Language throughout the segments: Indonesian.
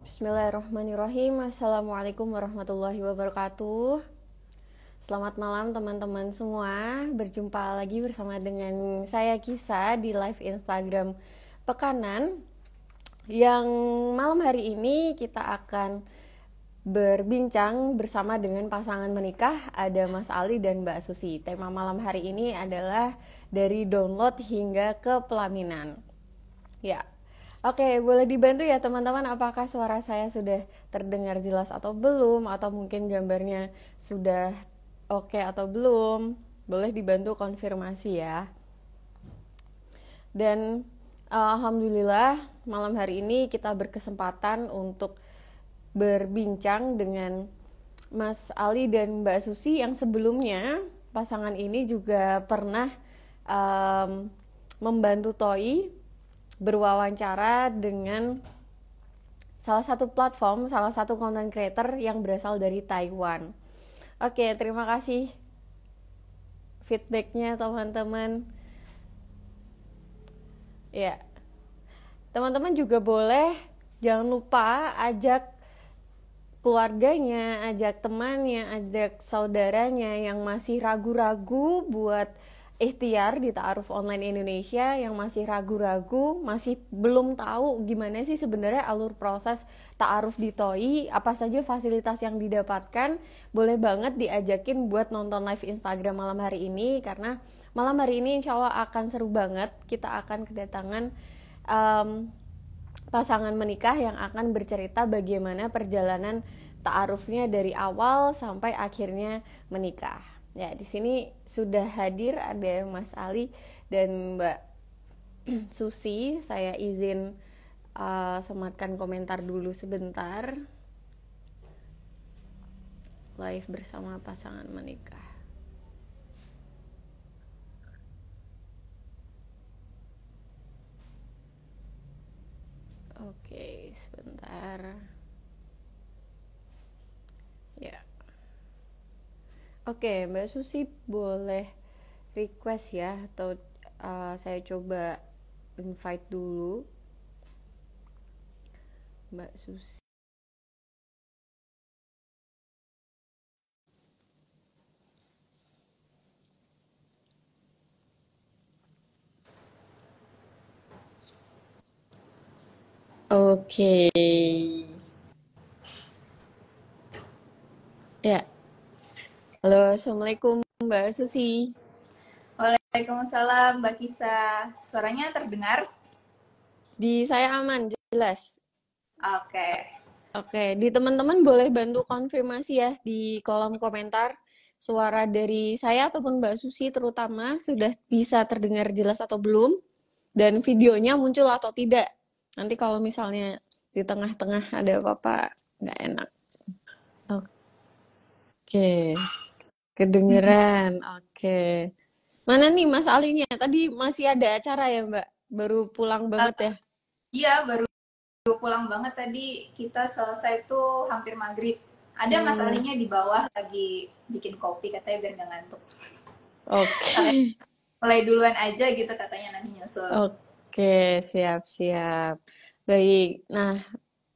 Bismillahirrahmanirrahim. Assalamualaikum warahmatullahi wabarakatuh. Selamat malam teman-teman semua. Berjumpa lagi bersama dengan saya Kisa di live Instagram Pekanan. Yang malam hari ini kita akan berbincang bersama dengan pasangan menikah, ada Mas Ali dan Mbak Susi. Tema malam hari ini adalah dari download hingga ke pelaminan. Ya. Oke, boleh dibantu ya teman-teman, apakah suara saya sudah terdengar jelas atau belum, atau mungkin gambarnya sudah oke atau belum. Boleh dibantu konfirmasi ya. Dan alhamdulillah malam hari ini kita berkesempatan untuk berbincang dengan Mas Ali dan Mbak Susi yang sebelumnya pasangan ini juga pernah membantu TOI berwawancara dengan salah satu platform, salah satu content creator yang berasal dari Taiwan. Oke, terima kasih feedbacknya teman-teman. Ya, teman-teman juga boleh jangan lupa ajak keluarganya, ajak temannya, ajak saudaranya yang masih ragu-ragu buat ikhtiar di Ta'aruf Online Indonesia, yang masih ragu-ragu, masih belum tahu gimana sih sebenarnya alur proses Ta'aruf di TOI, apa saja fasilitas yang didapatkan, boleh banget diajakin buat nonton live Instagram malam hari ini, karena malam hari ini insya Allah akan seru banget. Kita akan kedatangan pasangan menikah yang akan bercerita bagaimana perjalanan ta'arufnya dari awal sampai akhirnya menikah. Ya, di sini sudah hadir ada Mas Ali dan Mbak Susi. Saya izin sematkan komentar dulu sebentar. Live bersama pasangan menikah. Oke, sebentar. Ya. Oke, Mbak Susi boleh request ya, atau saya coba invite dulu Mbak Susi. Oke. Ya. Halo, Assalamualaikum Mbak Susi. Waalaikumsalam Mbak Kisa. Suaranya terdengar? Di saya aman, jelas. Oke. Oke, di teman-teman boleh bantu konfirmasi ya di kolom komentar. Suara dari saya ataupun Mbak Susi terutama sudah bisa terdengar jelas atau belum. Dan videonya muncul atau tidak. Nanti kalau misalnya di tengah-tengah ada apa-apa, nggak enak. Oke, kedengeran. Oke. Mana nih Mas Alinya? Tadi masih ada acara ya Mbak? Baru pulang banget ya? Iya, baru pulang banget tadi. Kita selesai tuh hampir maghrib. Ada Mas Alinya di bawah lagi bikin kopi, katanya biar nggak ngantuk. Oke. Mulai duluan aja gitu katanya, nanti nyusul. Oke, siap-siap. Baik. Nah,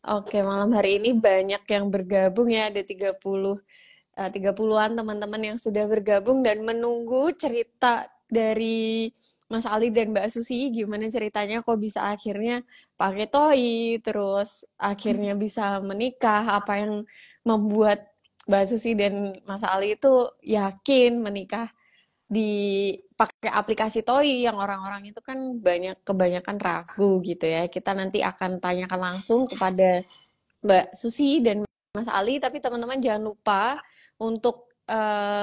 oke, malam hari ini banyak yang bergabung ya, ada 30-an teman-teman yang sudah bergabung dan menunggu cerita dari Mas Ali dan Mbak Susi, gimana ceritanya kok bisa akhirnya pakai TOI, terus akhirnya bisa menikah, apa yang membuat Mbak Susi dan Mas Ali itu yakin menikah dipakai aplikasi TOI, yang orang-orang itu kan kebanyakan ragu gitu ya. Kita nanti akan tanyakan langsung kepada Mbak Susi dan Mas Ali, tapi teman-teman jangan lupa untuk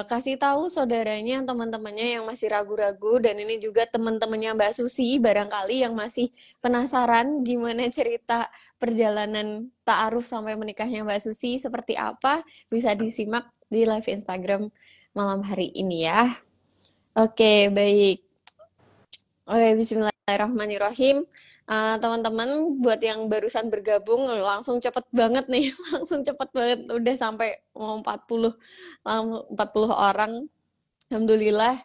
kasih tahu saudaranya, teman-temannya yang masih ragu-ragu, dan ini juga teman-temannya Mbak Susi barangkali yang masih penasaran gimana cerita perjalanan ta'aruf sampai menikahnya Mbak Susi seperti apa, bisa disimak di live Instagram malam hari ini ya. Oke, baik. Oke, bismillahirrahmanirrahim. Teman-teman, buat yang barusan bergabung, langsung cepet banget nih. Langsung cepet banget. Udah sampai mau 40 orang. Alhamdulillah.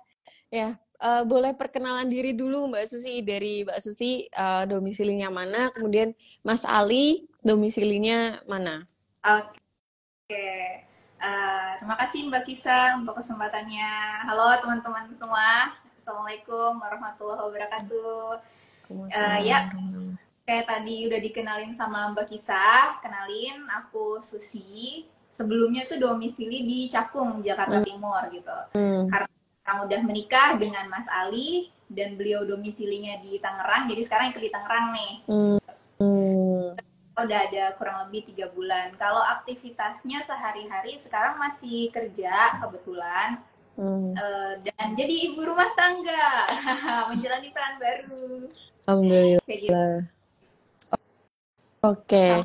Ya, boleh perkenalan diri dulu Mbak Susi. Dari Mbak Susi, domisilinya mana. Kemudian Mas Ali, domisilinya mana? Oke. Terima kasih Mbak Kisa untuk kesempatannya. Halo teman-teman semua. Assalamualaikum warahmatullahi wabarakatuh. Ya, kayak tadi udah dikenalin sama Mbak Kisa, kenalin aku Susi. Sebelumnya tuh domisili di Cakung, Jakarta Timur gitu. Karena sekarang udah menikah dengan Mas Ali dan beliau domisilinya di Tangerang, jadi sekarang ikut di Tangerang nih. Udah ada kurang lebih 3 bulan. Kalau aktivitasnya sehari-hari sekarang masih kerja kebetulan. Dan jadi ibu rumah tangga. Menjalani peran baru. Alhamdulillah. Kayak gitu. Oke.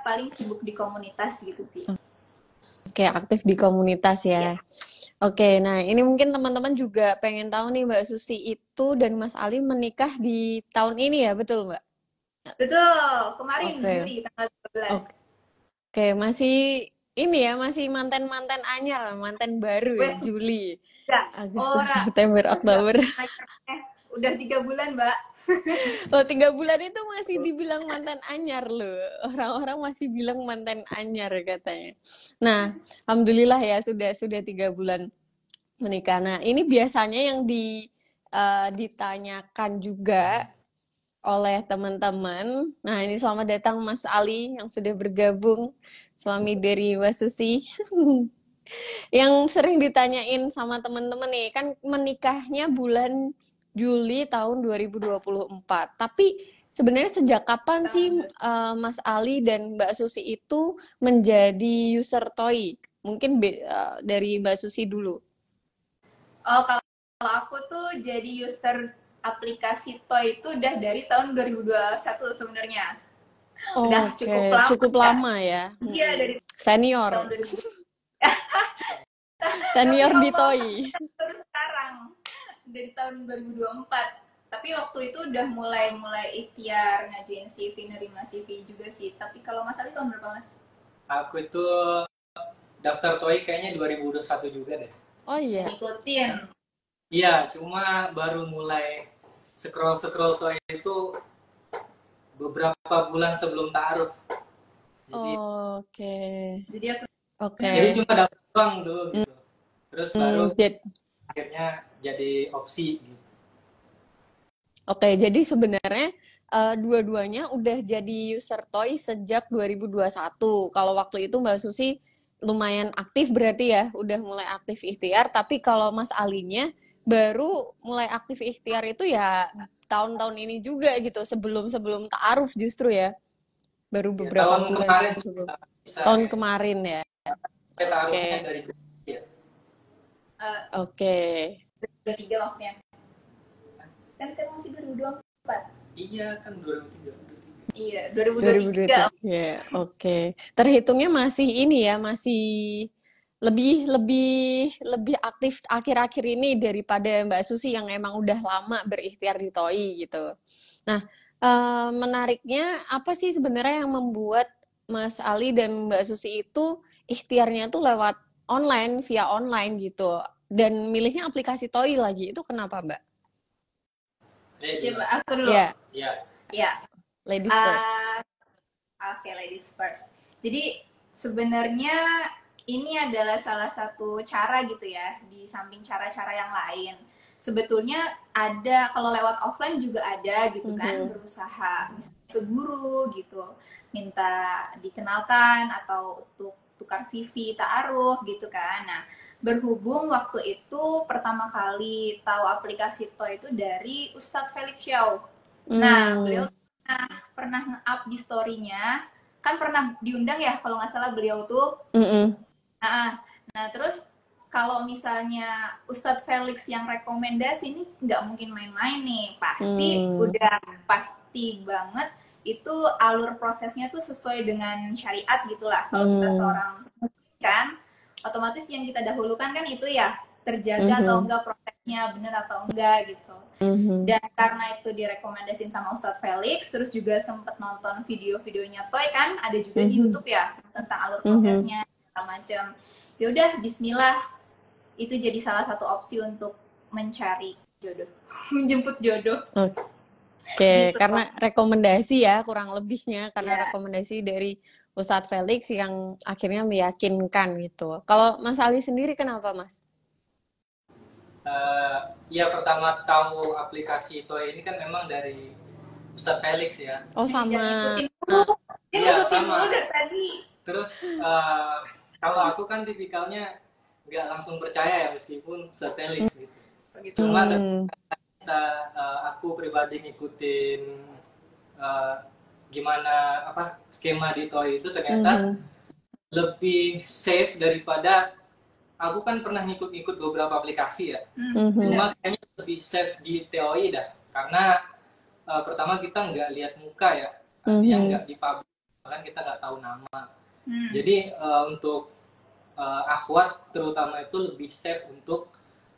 Paling sibuk di komunitas gitu sih. Oke, aktif di komunitas ya. Oke, nah ini mungkin teman-teman juga pengen tahu nih Mbak Susi itu dan Mas Ali menikah di tahun ini ya, betul Mbak? Betul, kemarin Juli tanggal 12. Oke, masih ini ya, masih mantan-mantan anyar, mantan baru ya, Juli. Agustus, September, Oktober. Udah 3 bulan, Mbak. Oh, 3 bulan itu masih dibilang mantan anyar loh. Orang-orang masih bilang mantan anyar katanya. Nah, alhamdulillah ya sudah 3 bulan menikah. Nah, ini biasanya yang ditanyakan juga oleh teman-teman. Nah, ini selamat datang Mas Ali yang sudah bergabung, suami dari Mbak Susi. Yang sering ditanyain sama teman-teman nih, kan menikahnya bulan Juli tahun 2024. Tapi sebenarnya sejak kapan sih Mas Ali dan Mbak Susi itu menjadi user Toy? Mungkin dari Mbak Susi dulu. Oh, kalau aku tuh jadi user aplikasi Toy itu udah dari tahun 2021 sebenarnya. Udah cukup lama ya. Iya, dari senior. Tahun 2000. Senior di Toy. Terus sekarang dari tahun 2024. Tapi waktu itu udah mulai ikhtiar ngajuin CV, nerima CV juga sih. Tapi kalau Mas Ali tahun berapa, Mas? Aku itu daftar TOEIC kayaknya 2021 juga deh. Oh iya. Ikutin. Iya, cuma baru mulai scroll TOEIC itu beberapa bulan sebelum ta'aruf. Oke. Jadi cuma daftar doang dulu gitu. Terus baru akhirnya jadi opsi gitu. Oke, jadi sebenarnya dua-duanya udah jadi user Toy sejak 2021. Kalau waktu itu Mbak Susi lumayan aktif berarti ya, udah mulai aktif ikhtiar. Tapi kalau Mas Alinya baru mulai aktif ikhtiar itu ya tahun-tahun ini juga gitu, sebelum ta'aruf justru ya. Baru beberapa tahun bulan kemarin sebelum. Tahun kemarin ya. Oke. Dari Oke. 2023 maksudnya. Kan sekarang masih 2024. Iya, kan 2023. Iya, 2023. Ya, oke. Terhitungnya masih ini ya, masih lebih aktif akhir-akhir ini daripada Mbak Susi yang emang udah lama berikhtiar di TOI gitu. Nah, menariknya apa sih sebenarnya yang membuat Mas Ali dan Mbak Susi itu ikhtiarnya tuh lewat online, via online gitu, dan milihnya aplikasi TOI lagi, itu kenapa Mbak? Coba aku dulu. Iya. Ladies first. Oke, ladies first. Jadi sebenarnya ini adalah salah satu cara gitu ya, di samping cara-cara yang lain. Sebetulnya ada, kalau lewat offline juga ada gitu kan, berusaha misalnya ke guru gitu, minta dikenalkan atau untuk tukar CV, ta'aruf gitu kan. Nah, berhubung waktu itu pertama kali tahu aplikasi Toy itu dari Ustadz Felix Xiao. Nah, beliau pernah nge-up di story-nya, kan pernah diundang ya kalau nggak salah beliau tuh. Nah, terus kalau misalnya Ustadz Felix yang rekomendasi ini nggak mungkin main-main nih, pasti banget itu alur prosesnya tuh sesuai dengan syariat gitulah. Kalau kita seorang muslim kan, otomatis yang kita dahulukan kan itu ya terjaga atau enggak prosesnya, bener atau enggak gitu. Dan karena itu direkomendasiin sama Ustadz Felix, terus juga sempet nonton video-videonya Toy kan, ada juga di YouTube ya tentang alur prosesnya segala macam. Ya udah, Bismillah, itu jadi salah satu opsi untuk mencari jodoh, menjemput jodoh. Oke, gitu. karena rekomendasi ya kurang lebihnya karena Ya. rekomendasi dari Ustadz Felix yang akhirnya meyakinkan gitu. Kalau Mas Ali sendiri kenapa Mas? Ya pertama tahu aplikasi Toy ini kan memang dari Ustadz Felix ya. Oh Dan sama. ngikutin dulu, dia Iya ngikutin dulu sama. dari tadi. Terus kalau aku kan tipikalnya nggak langsung percaya ya meskipun Ustadz Felix gitu. Begitu. Cuma ketika aku pribadi ngikutin uh, gimana apa skema di Toy itu ternyata lebih safe daripada aku kan pernah ngikut-ngikut beberapa aplikasi ya. Cuma kayaknya lebih safe di TOI dah karena pertama kita nggak lihat muka ya, artinya nggak dipublish, kan kita nggak tahu nama. Jadi untuk akhwat terutama itu lebih safe untuk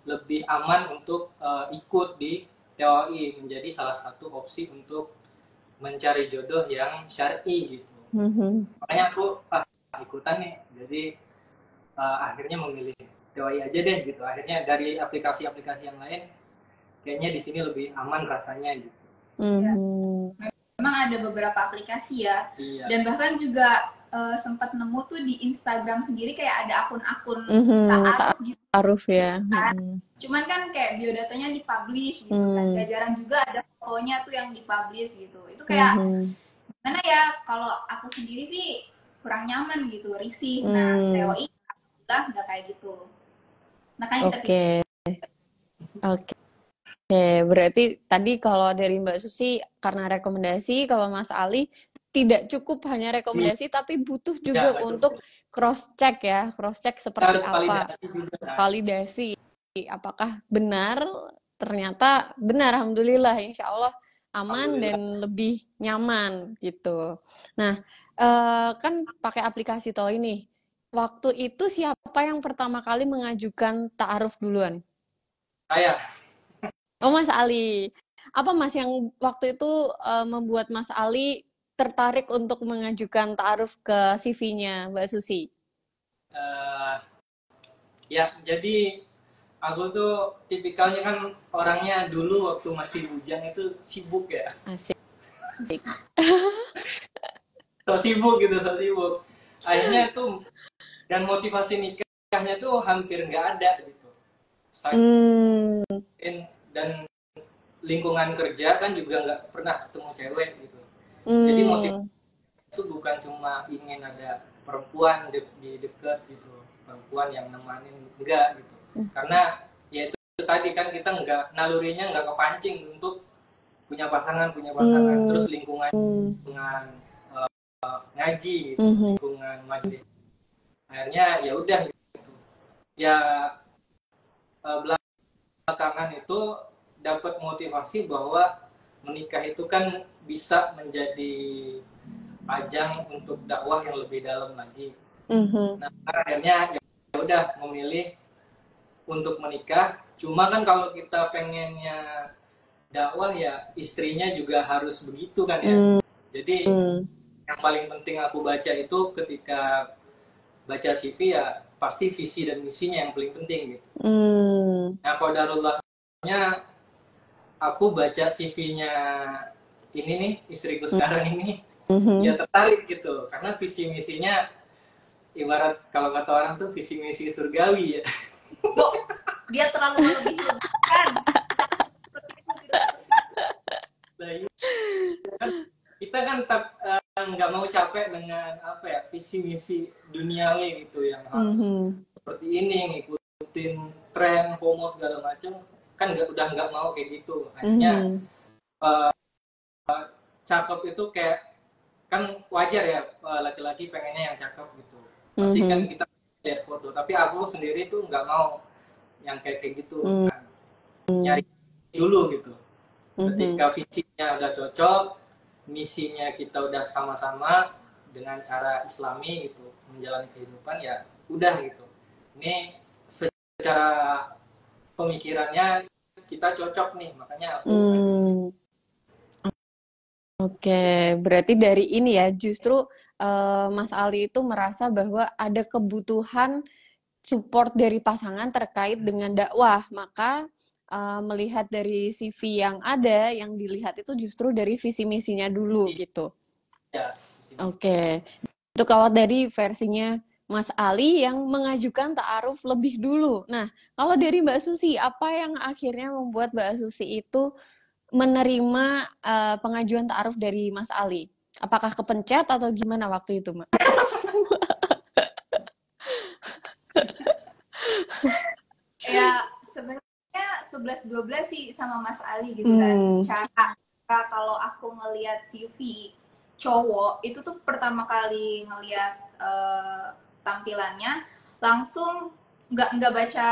lebih aman untuk ikut di TOI, menjadi salah satu opsi untuk mencari jodoh yang syar'i gitu. Makanya aku ikutan nih, jadi akhirnya memilih TOI aja deh gitu. Akhirnya dari aplikasi-aplikasi yang lain kayaknya di sini lebih aman rasanya gitu. Ya. Memang ada beberapa aplikasi ya. Iya. Dan bahkan juga sempat nemu tuh di Instagram sendiri kayak ada akun-akun ta'aruf ya. Cuman kan kayak biodatanya dipublish gitu kan. Gak jarang juga ada fotonya tuh yang dipublish gitu. Itu kayak gimana ya, kalau aku sendiri sih kurang nyaman gitu, risih. Nah, TOI lah nggak kayak gitu. Makanya kita Oke, berarti tadi kalau dari Mbak Susi karena rekomendasi, kalau Mas Ali tidak cukup hanya rekomendasi tapi butuh juga untuk cross check ya, cross check seperti apa, validasi apakah benar, ternyata benar, alhamdulillah, insya Allah aman dan lebih nyaman gitu. Nah, kan pakai aplikasi Toy ini. Waktu itu siapa yang pertama kali mengajukan ta'aruf duluan? Saya. Oh, Mas Ali. Apa Mas yang waktu itu membuat Mas Ali tertarik untuk mengajukan ta'aruf ke CV-nya Mbak Susi? Ya, jadi aku tuh tipikalnya kan orangnya dulu waktu masih bujang itu sibuk ya. Asik. So sibuk gitu, so sibuk. Akhirnya tuh, dan motivasi nikahnya tuh hampir nggak ada gitu. Dan lingkungan kerja kan juga nggak pernah ketemu cewek gitu. Jadi motivasi itu bukan cuma ingin ada perempuan di dekat gitu, perempuan yang nemanin, enggak gitu. Karena ya itu tadi kan kita nggak, nalurinya nggak kepancing untuk punya pasangan, terus lingkungan ngaji gitu, lingkungan majelis. Akhirnya ya udah gitu. Ya belakangan itu dapat motivasi bahwa menikah itu kan bisa menjadi ajang untuk dakwah yang lebih dalam lagi. Nah, akhirnya ya udah memilih untuk menikah. Cuma kan kalau kita pengennya dakwah ya istrinya juga harus begitu kan ya. Jadi yang paling penting aku baca itu ketika baca CV ya pasti visi dan misinya yang paling penting gitu. Nah, qadarullahnya aku baca CV-nya ini nih, istriku sekarang ini, ya tertarik gitu. Karena visi misinya ibarat kalau kata orang tuh visi misi surgawi ya. Dia terlalu melebih-lebihkan. Kita kan nggak mau capek dengan apa ya, visi misi duniawi gitu yang harus seperti ini, ngikutin tren, FOMO segala macam, kan udah nggak mau kayak gitu. Akhirnya cakep itu kayak kan wajar ya, laki-laki pengennya yang cakep gitu. Pasti kan kita lihat foto, tapi aku sendiri tuh nggak mau yang kayak gitu. Kan. Nyari dulu gitu. Ketika visinya udah cocok, misinya kita udah sama-sama dengan cara Islami gitu, menjalani kehidupan, ya udah gitu. Ini secara pemikirannya kita cocok nih, makanya aku Oke, berarti dari ini ya justru Mas Ali itu merasa bahwa ada kebutuhan support dari pasangan terkait dengan dakwah, maka melihat dari CV yang ada, yang dilihat itu justru dari visi misinya dulu gitu. Ya. Oke. Itu kalau dari versinya Mas Ali yang mengajukan ta'aruf lebih dulu. Nah, kalau dari Mbak Susi, apa yang akhirnya membuat Mbak Susi itu menerima pengajuan ta'aruf dari Mas Ali? Apakah kepencet atau gimana waktu itu, Mbak? Ya sebenarnya 11-12 sih sama Mas Ali gitu kan. Cara kalau aku ngelihat CV cowok itu tuh pertama kali ngelihat tampilannya langsung nggak baca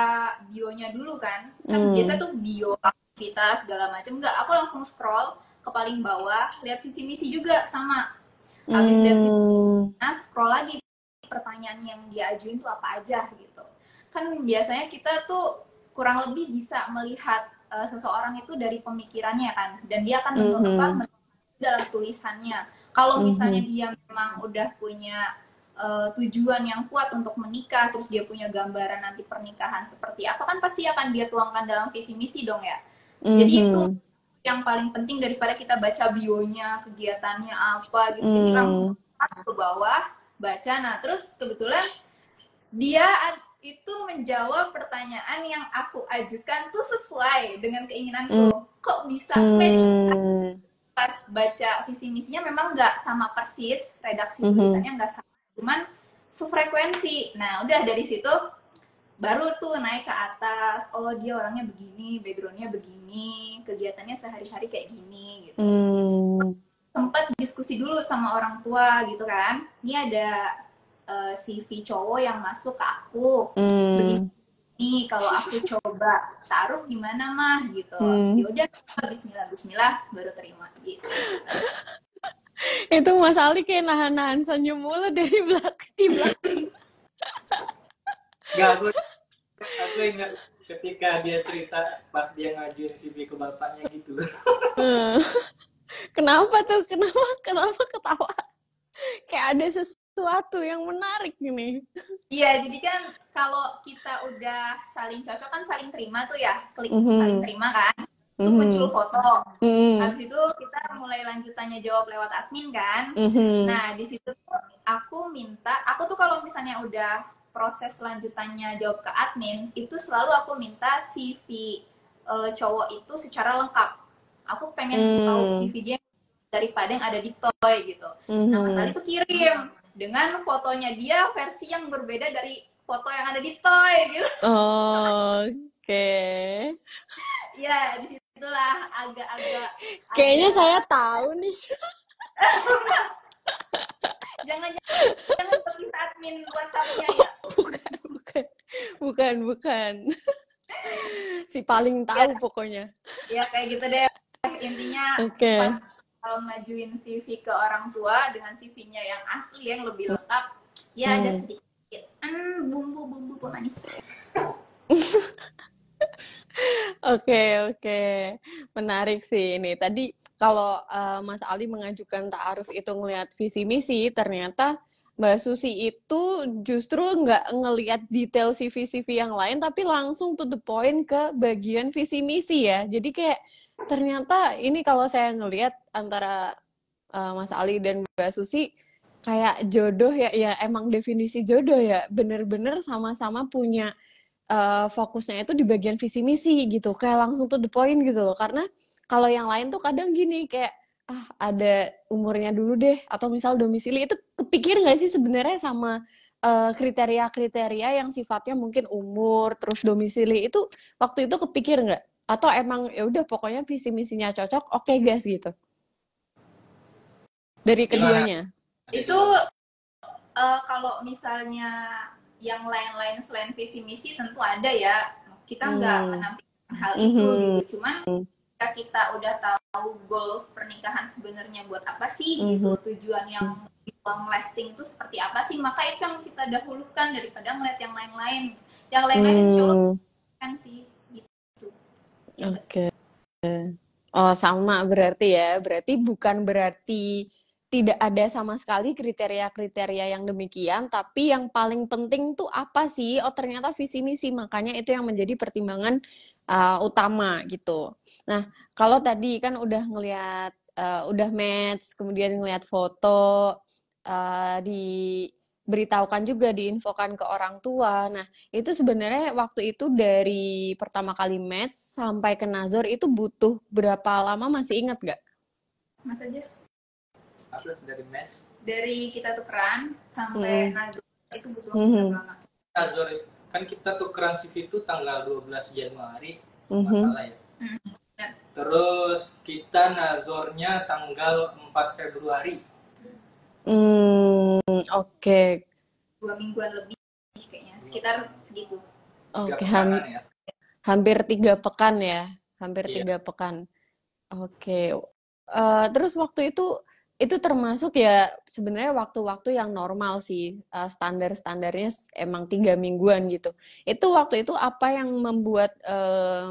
bionya dulu kan. Kan biasa tuh bio aktivitas segala macam. Nggak, aku langsung scroll ke paling bawah, lihat visi misi juga sama. Habis lihat visi misinya, scroll lagi pertanyaan yang dia ajuin tuh apa aja gitu. Kan biasanya kita tuh kurang lebih bisa melihat seseorang itu dari pemikirannya kan, dan dia akan menurut dalam tulisannya. Kalau misalnya dia memang udah punya tujuan yang kuat untuk menikah, terus dia punya gambaran nanti pernikahan seperti apa, kan pasti akan dia tuangkan dalam visi misi dong ya. Jadi itu yang paling penting daripada kita baca bionya, kegiatannya apa gitu. Jadi langsung ke bawah baca. Nah terus kebetulan dia itu menjawab pertanyaan yang aku ajukan tuh sesuai dengan keinginanku. Kok bisa match? Pas baca visi misinya memang nggak sama persis, redaksi tulisannya nggak sama, cuman sefrekuensi. Nah udah dari situ baru tuh naik ke atas. Oh dia orangnya begini, backgroundnya begini, kegiatannya sehari-hari kayak gini gitu. Sempat diskusi dulu sama orang tua gitu kan. Ini ada CV cowok yang masuk ke aku begini nih, kalau aku coba taruh gimana mah gitu. Ya udah bismillah baru terima gitu. Itu Mas Ali kayak nahan-nahan senyum mulu dari belakang. Gak, aku ingat ketika dia cerita pas dia ngajuin CV ke bapaknya gitu. Kenapa tuh? Kenapa ketawa? Kayak ada sesuatu yang menarik gini. Iya, jadi kan kalau kita udah saling cocok kan saling terima tuh ya, klik saling terima kan, itu muncul foto. Habis itu kita mulai lanjutannya jawab lewat admin kan. Nah di situ tuh aku tuh kalau misalnya udah proses lanjutannya jawab ke admin, itu selalu aku minta CV cowok itu secara lengkap. Aku pengen tahu CV dia daripada yang ada di toy gitu. Nah Mas Ali tuh kirim dengan fotonya dia versi yang berbeda dari foto yang ada di toy gitu. Oke. Ya disitulah agak-agak. Kayaknya saya tahu nih. jangan tulis admin WhatsApp-nya ya. Bukan. Si paling tahu pokoknya. Ya kayak gitu deh. Intinya pas kalau ngajuin CV ke orang tua dengan CV-nya yang asli yang lebih lengkap, ya ada sedikit bumbu pemanis. Oke. Menarik sih ini. Tadi kalau Mas Ali mengajukan ta'aruf itu ngelihat visi misi, ternyata Mbak Susi itu justru nggak ngelihat detail CV-CV yang lain, tapi langsung to the point ke bagian visi misi ya. Jadi kayak ternyata ini kalau saya ngelihat antara Mas Ali dan Mbak Susi kayak jodoh ya emang definisi jodoh ya, bener-bener sama-sama punya fokusnya itu di bagian visi misi gitu, kayak langsung to the point gitu loh. Karena kalau yang lain tuh kadang gini kayak ada umurnya dulu deh, atau misal domisili, itu kepikir nggak sih sebenarnya sama kriteria-kriteria yang sifatnya mungkin umur terus domisili itu waktu itu kepikir nggak? Atau emang ya udah pokoknya visi misinya cocok, oke guys gitu. Dari keduanya. Itu kalau misalnya yang lain-lain selain visi misi tentu ada ya. Kita nggak menampilkan hal itu gitu. Cuman ketika kita udah tahu goals pernikahan sebenarnya buat apa sih gitu, tujuan yang long lasting itu seperti apa sih, maka itu yang kita dahulukan daripada ngeliat yang lain-lain. Yang lain-lain insya Allah kan sih. Oke. Oh, sama berarti ya. Berarti bukan berarti tidak ada sama sekali kriteria-kriteria yang demikian, tapi yang paling penting tuh apa sih? Oh, ternyata visi misi. Makanya itu yang menjadi pertimbangan utama gitu. Nah, kalau tadi kan udah ngelihat udah match, kemudian ngelihat foto, diberitahukan juga, diinfokan ke orang tua. Nah, itu sebenarnya waktu itu dari pertama kali match sampai ke nazar itu butuh berapa lama, masih ingat nggak? Mas aja. Apa dari match? Dari kita tukeran sampai nazar itu butuh berapa lama? Nazar kan kita tukeran CV itu tanggal 12 Januari, masalah ya. Terus kita nazornya tanggal 4 Februari. Oke. 2 mingguan lebih kayaknya, sekitar segitu. Oke, hampir 3 pekan ya, hampir 3 pekan. Oke. Terus waktu itu termasuk ya sebenarnya waktu-waktu yang normal sih, standarnya emang 3 mingguan gitu. Itu waktu itu apa yang membuat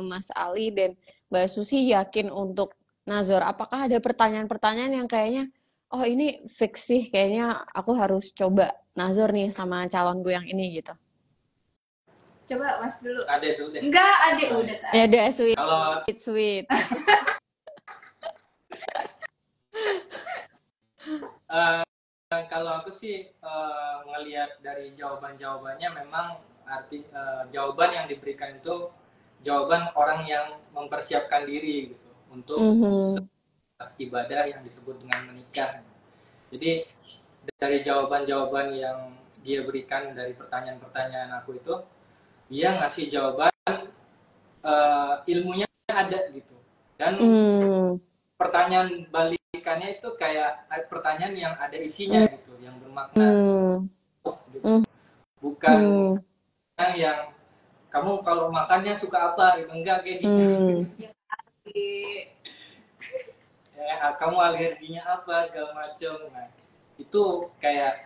Mas Ali dan Mbak Susi yakin untuk nazar? Apakah ada pertanyaan-pertanyaan yang kayaknya, oh ini fix sih, kayaknya aku harus coba nazar nih sama calonku yang ini gitu? Coba Mas dulu. Ade dulu deh. Enggak, Ade udah tadi. Ya udah, sweet. Kalau Sweet. Kalau aku sih ngelihat dari jawabannya memang jawaban yang diberikan itu jawaban orang yang mempersiapkan diri gitu untuk ibadah yang disebut dengan menikah. Jadi dari jawaban-jawaban yang dia berikan dari pertanyaan-pertanyaan aku itu, dia ngasih jawaban ilmunya ada gitu. Dan pertanyaan balikannya itu kayak pertanyaan yang ada isinya gitu, yang bermakna. Gitu. Bukan yang kamu kalau makannya suka apa gitu, enggak kayak gitu. Ya, kamu alerginya apa segala macam. Nah, itu kayak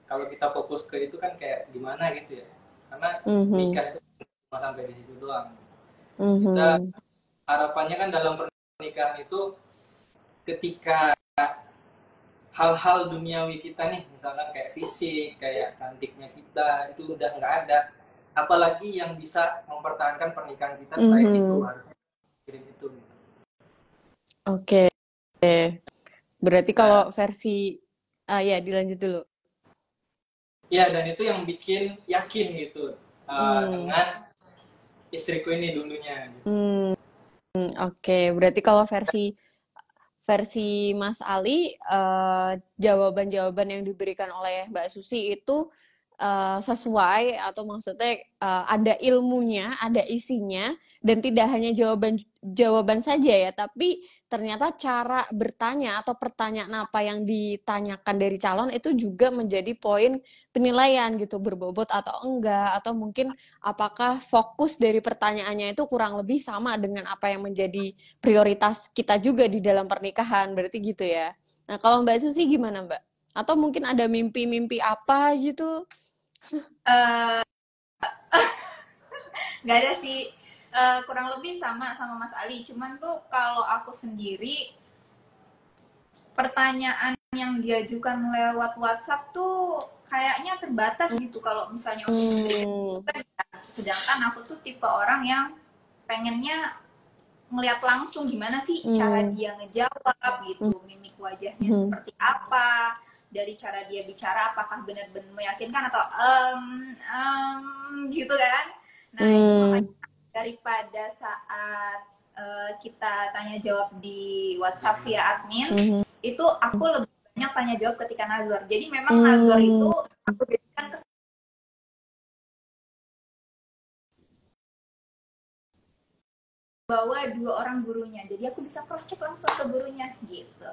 kalau kita fokus ke itu kan kayak gimana gitu ya. Karena nikah itu cuma sampai di situ doang. Kita harapannya kan dalam pernikahan itu ketika hal-hal duniawi kita nih, misalkan kayak fisik, kayak cantiknya kita, itu udah nggak ada. Apalagi yang bisa mempertahankan pernikahan kita selain itu, harusnya kirim itu. Oke. Berarti kalau versi, ya dilanjut dulu. Ya, dan itu yang bikin yakin gitu dengan istriku ini dulunya. Gitu. Oke, berarti kalau versi Mas Ali, jawaban-jawaban yang diberikan oleh Mbak Susi itu sesuai, atau maksudnya ada ilmunya, ada isinya, dan tidak hanya jawaban saja ya, tapi ternyata cara bertanya atau pertanyaan apa yang ditanyakan dari calon itu juga menjadi poin penilaian gitu, berbobot atau enggak, atau mungkin apakah fokus dari pertanyaannya itu kurang lebih sama dengan apa yang menjadi prioritas kita juga di dalam pernikahan, berarti gitu ya. Nah, kalau Mbak Susi gimana, Mbak? Atau mungkin ada mimpi-mimpi apa gitu? Nggak ada sih, kurang lebih sama Mas Ali. Cuman tuh kalau aku sendiri, pertanyaan yang diajukan lewat WhatsApp tuh kayaknya terbatas gitu kalau misalnya sedangkan aku tuh tipe orang yang pengennya ngeliat langsung gimana sih cara dia ngejawab gitu, mimik wajahnya seperti apa, dari cara dia bicara apakah benar-benar meyakinkan atau gitu kan. Nah itu makanya daripada saat kita tanya jawab di WhatsApp via admin, itu aku lebih banyak tanya jawab ketika nazar. Jadi memang nazar itu aku jadikan bawa 2 orang gurunya, jadi aku bisa cross check langsung ke gurunya gitu.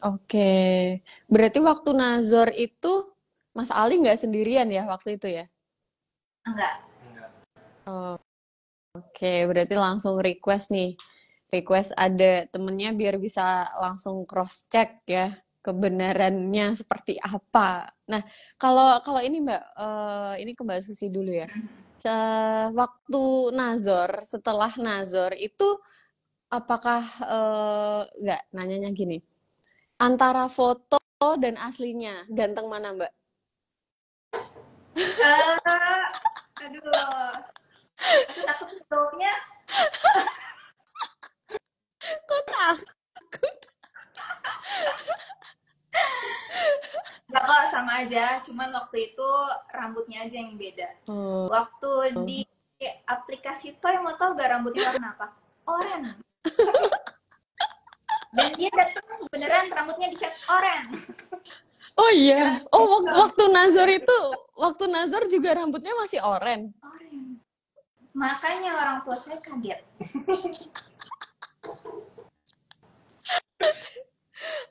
Oke. Berarti waktu nazar itu Mas Ali nggak sendirian ya waktu itu ya? Enggak. Oke, berarti langsung request nih. Request ada temennya biar bisa langsung cross check ya kebenarannya seperti apa. Nah, kalau ini Mbak, ini ke Mbak Susi dulu ya. Waktu nazar, setelah nazar itu apakah nggak, nanyanya gini, antara foto dan aslinya ganteng mana, Mbak? Aduh, Aku takut ketaunya. Kok takut? Enggak kok, sama aja. Cuman waktu itu rambutnya aja yang beda. Oh. Waktu di aplikasi Toy, mau tau gak rambutnya warna apa? Oranye. Dan dia datang beneran rambutnya dicat oranye. Oh iya. Oh, Oranye. waktu Nazar juga rambutnya masih oranye. Oranye. Makanya orang tua saya kaget.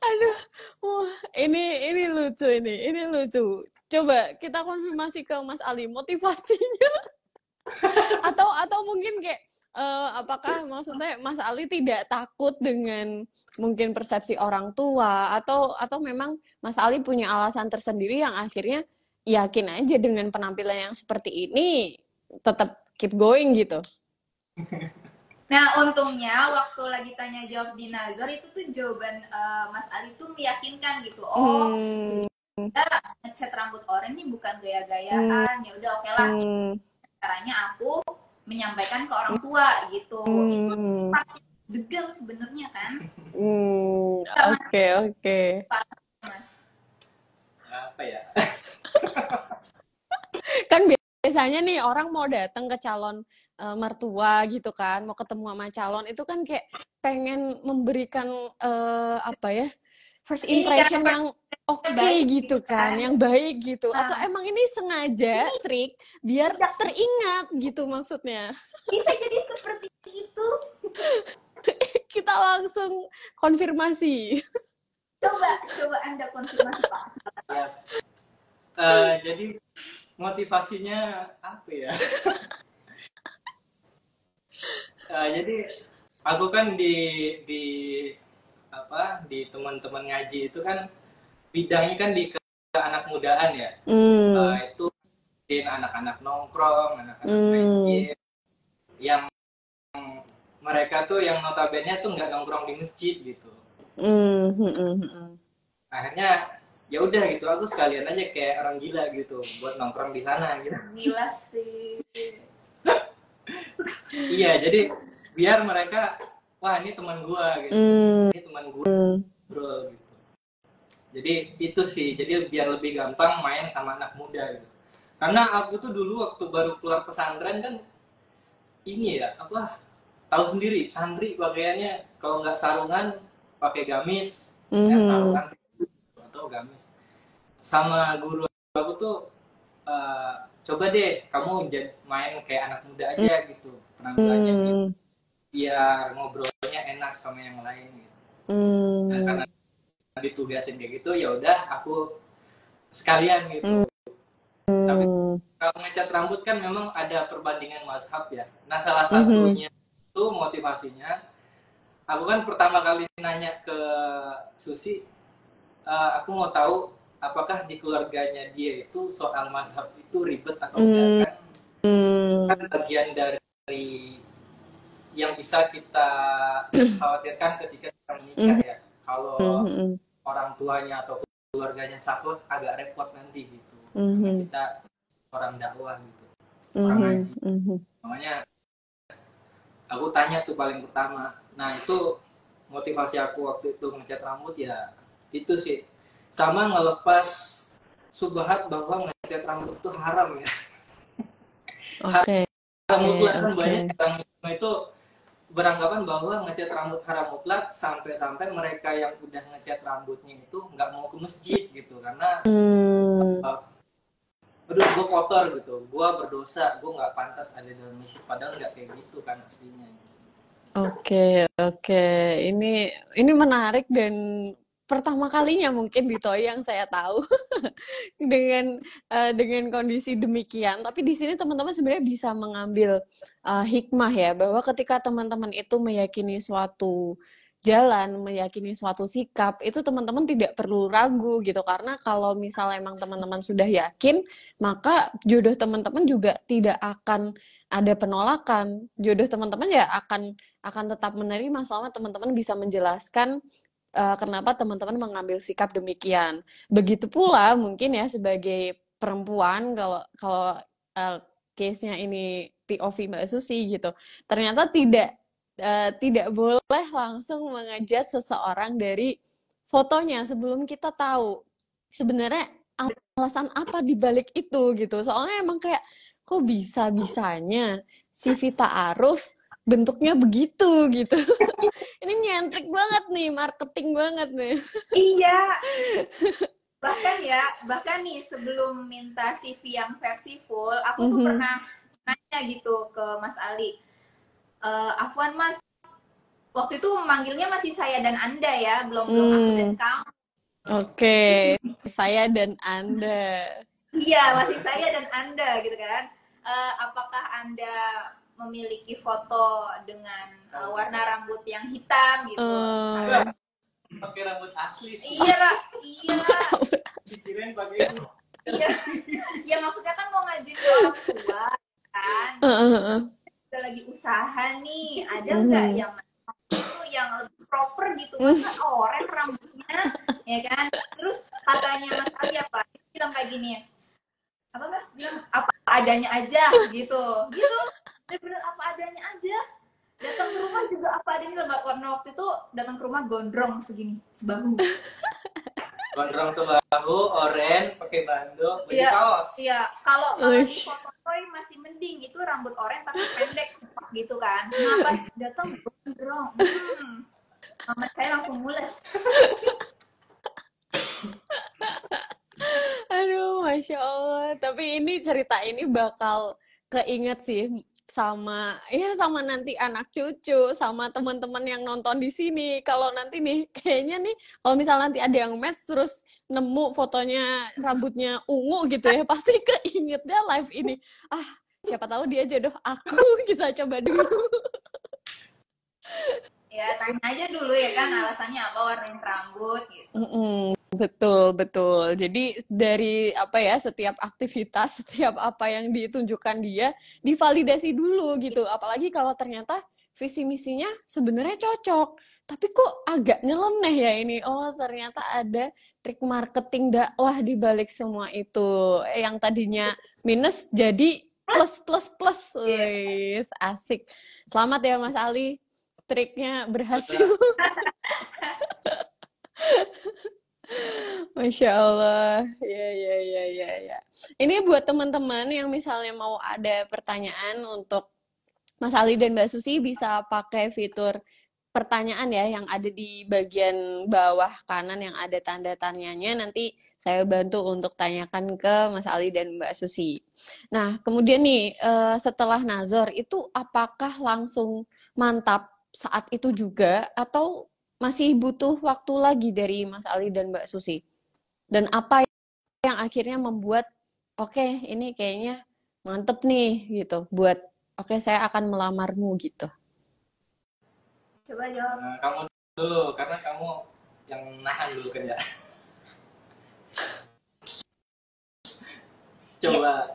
Aduh, wah, ini lucu ini lucu. Coba kita konfirmasi ke Mas Ali motivasinya atau mungkin kayak apakah maksudnya Mas Ali tidak takut dengan mungkin persepsi orang tua atau memang Mas Ali punya alasan tersendiri yang akhirnya yakin aja dengan penampilan yang seperti ini tetap keep going gitu. Nah, untungnya waktu lagi tanya jawab di Nazar itu tuh jawaban Mas Ali tuh meyakinkan gitu. Oh, jadi kita ngecat rambut oranye ini bukan gaya-gayaan. Ya udah oke lah. Caranya aku menyampaikan ke orang tua gitu. Itu degel sebenarnya kan. Oke. Mas. Apa ya? Kan biasanya nih orang mau datang ke calon mertua gitu kan, mau ketemu sama calon itu kan kayak pengen memberikan apa ya, first impression yang oke gitu kan, yang baik gitu. Atau emang ini sengaja trik biar teringat gitu maksudnya. Bisa jadi seperti itu. Kita langsung konfirmasi. Coba Anda konfirmasi, Pak. Ya. Jadi motivasinya apa ya? Jadi aku kan di teman-teman ngaji itu kan bidangnya kan di anak mudaan ya. Itu anak-anak nongkrong, anak-anak main game, yang mereka tuh yang notabene tuh nggak nongkrong di masjid gitu. Akhirnya ya udah gitu, aku sekalian aja kayak orang gila gitu buat nongkrong di sana gitu. Gila sih. Iya, jadi biar mereka, wah ini teman gua gitu, ini teman gua bro gitu. Jadi itu sih, jadi biar lebih gampang main sama anak muda gitu. Karena aku tuh dulu waktu baru keluar pesantren kan ini ya apa, tahu sendiri santri pakaiannya kalau nggak sarungan pakai gamis, ya sarungan atau gamis. Sama guru aku tuh coba deh kamu main kayak anak muda aja gitu penampilannya gitu, biar ngobrolnya enak sama yang lain gitu. Nah, karena ditugasin kayak gitu ya udah aku sekalian gitu. Tapi kalau ngecat rambut kan memang ada perbandingan mazhab ya. Nah salah satunya itu motivasinya, aku kan pertama kali nanya ke Susi, aku mau tahu apakah di keluarganya dia itu soal mazhab itu ribet atau enggak kan bagian dari yang bisa kita khawatirkan ketika kita menikah ya. Kalau orang tuanya atau keluarganya sakit agak repot nanti gitu. Karena kita orang dakwah gitu, orang ngaji. Makanya aku tanya tuh paling pertama. Nah itu motivasi aku waktu itu ngecat rambut ya itu sih. Sama ngelepas subhat bahwa ngecat rambut itu haram ya. Oke. Haram mutlak kan banyak orang itu beranggapan bahwa ngecat rambut haram mutlak sampai mereka yang udah ngecat rambutnya itu nggak mau ke masjid gitu karena aduh gue kotor gitu, gue berdosa, gue nggak pantas ada dalam masjid, padahal nggak kayak gitu kan aslinya. Oke. Ini menarik dan pertama kalinya mungkin di Toy yang saya tahu dengan kondisi demikian. Tapi di sini teman-teman sebenarnya bisa mengambil hikmah ya, bahwa ketika teman-teman itu meyakini suatu jalan, meyakini suatu sikap, itu teman-teman tidak perlu ragu gitu. Karena kalau misalnya emang teman-teman sudah yakin, maka jodoh teman-teman juga tidak akan ada penolakan. Jodoh teman-teman ya akan tetap menerima selama teman-teman bisa menjelaskan kenapa teman-teman mengambil sikap demikian. Begitu pula mungkin ya sebagai perempuan, kalau case-nya ini POV Mbak Susi gitu. Ternyata tidak boleh langsung mengejudge seseorang dari fotonya sebelum kita tahu sebenarnya alasan apa di balik itu gitu. Soalnya emang kayak kok bisa-bisanya si Vita Aruf bentuknya begitu gitu. Ini nyentrik banget nih, marketing banget nih. Iya. Bahkan nih sebelum minta CV yang versi full, aku tuh pernah nanya gitu ke Mas Ali. Afwan Mas, waktu itu manggilnya masih saya dan Anda ya, belum aku dan kamu. Oke, saya dan Anda. Iya, masih saya dan Anda gitu kan. Apakah Anda memiliki foto dengan warna rambut yang hitam gitu? Pakai rambut asli sih. Iya. Dikirain pakai itu. Iya. Ya maksudnya kan mau ngajuin ke orang tua kan. Kita lagi usaha nih, ada nggak yang lebih proper gitu, masa oranye rambutnya, ya kan? Terus katanya Mas Ali apa? Dia bilang kayak gini, apa Mas bilang apa adanya aja gitu. Dia bilang apa adanya aja. Datang ke rumah juga apa adanya. Warna waktu itu datang ke rumah gondrong segini, sebahu. Gondrong sebahu, oren, pakai bando, baju kaos. Iya, kalau di foto Roy masih mending, itu rambut oren tapi pendek gitu kan. Nah pas datang gondrong, mama saya langsung mules. Aduh, Masya Allah. Tapi ini cerita ini bakal keinget sih sama nanti anak cucu, sama teman-teman yang nonton di sini. Kalau nanti nih, kayaknya nih, kalau misalnya nanti ada yang match terus nemu fotonya rambutnya ungu gitu ya, pasti keinget deh live ini. Ah, siapa tahu dia jodoh aku. Kita coba dulu. Ya, tanya aja dulu ya kan alasannya apa warnain rambut gitu. Betul. Jadi dari setiap aktivitas, setiap apa yang ditunjukkan dia divalidasi dulu gitu. Apalagi kalau ternyata visi misinya sebenarnya cocok, tapi kok agak nyeleneh ya ini. Oh, ternyata ada trik marketing dakwah di balik semua itu. Yang tadinya minus jadi plus. Wih, asik. Selamat ya Mas Ali. Triknya berhasil. Masya Allah, ya. Ini buat teman-teman yang misalnya mau ada pertanyaan untuk Mas Ali dan Mbak Susi, bisa pakai fitur pertanyaan ya yang ada di bagian bawah kanan yang ada tanda tanyanya. Nanti saya bantu untuk tanyakan ke Mas Ali dan Mbak Susi. Nah, kemudian nih setelah nazar itu apakah langsung mantap saat itu juga atau masih butuh waktu lagi dari Mas Ali dan Mbak Susi? Dan apa yang akhirnya membuat oke, ini kayaknya mantep nih gitu buat oke, saya akan melamarmu gitu. Coba jawab. Kamu dulu karena kamu yang nahan dulu kan ya. Coba.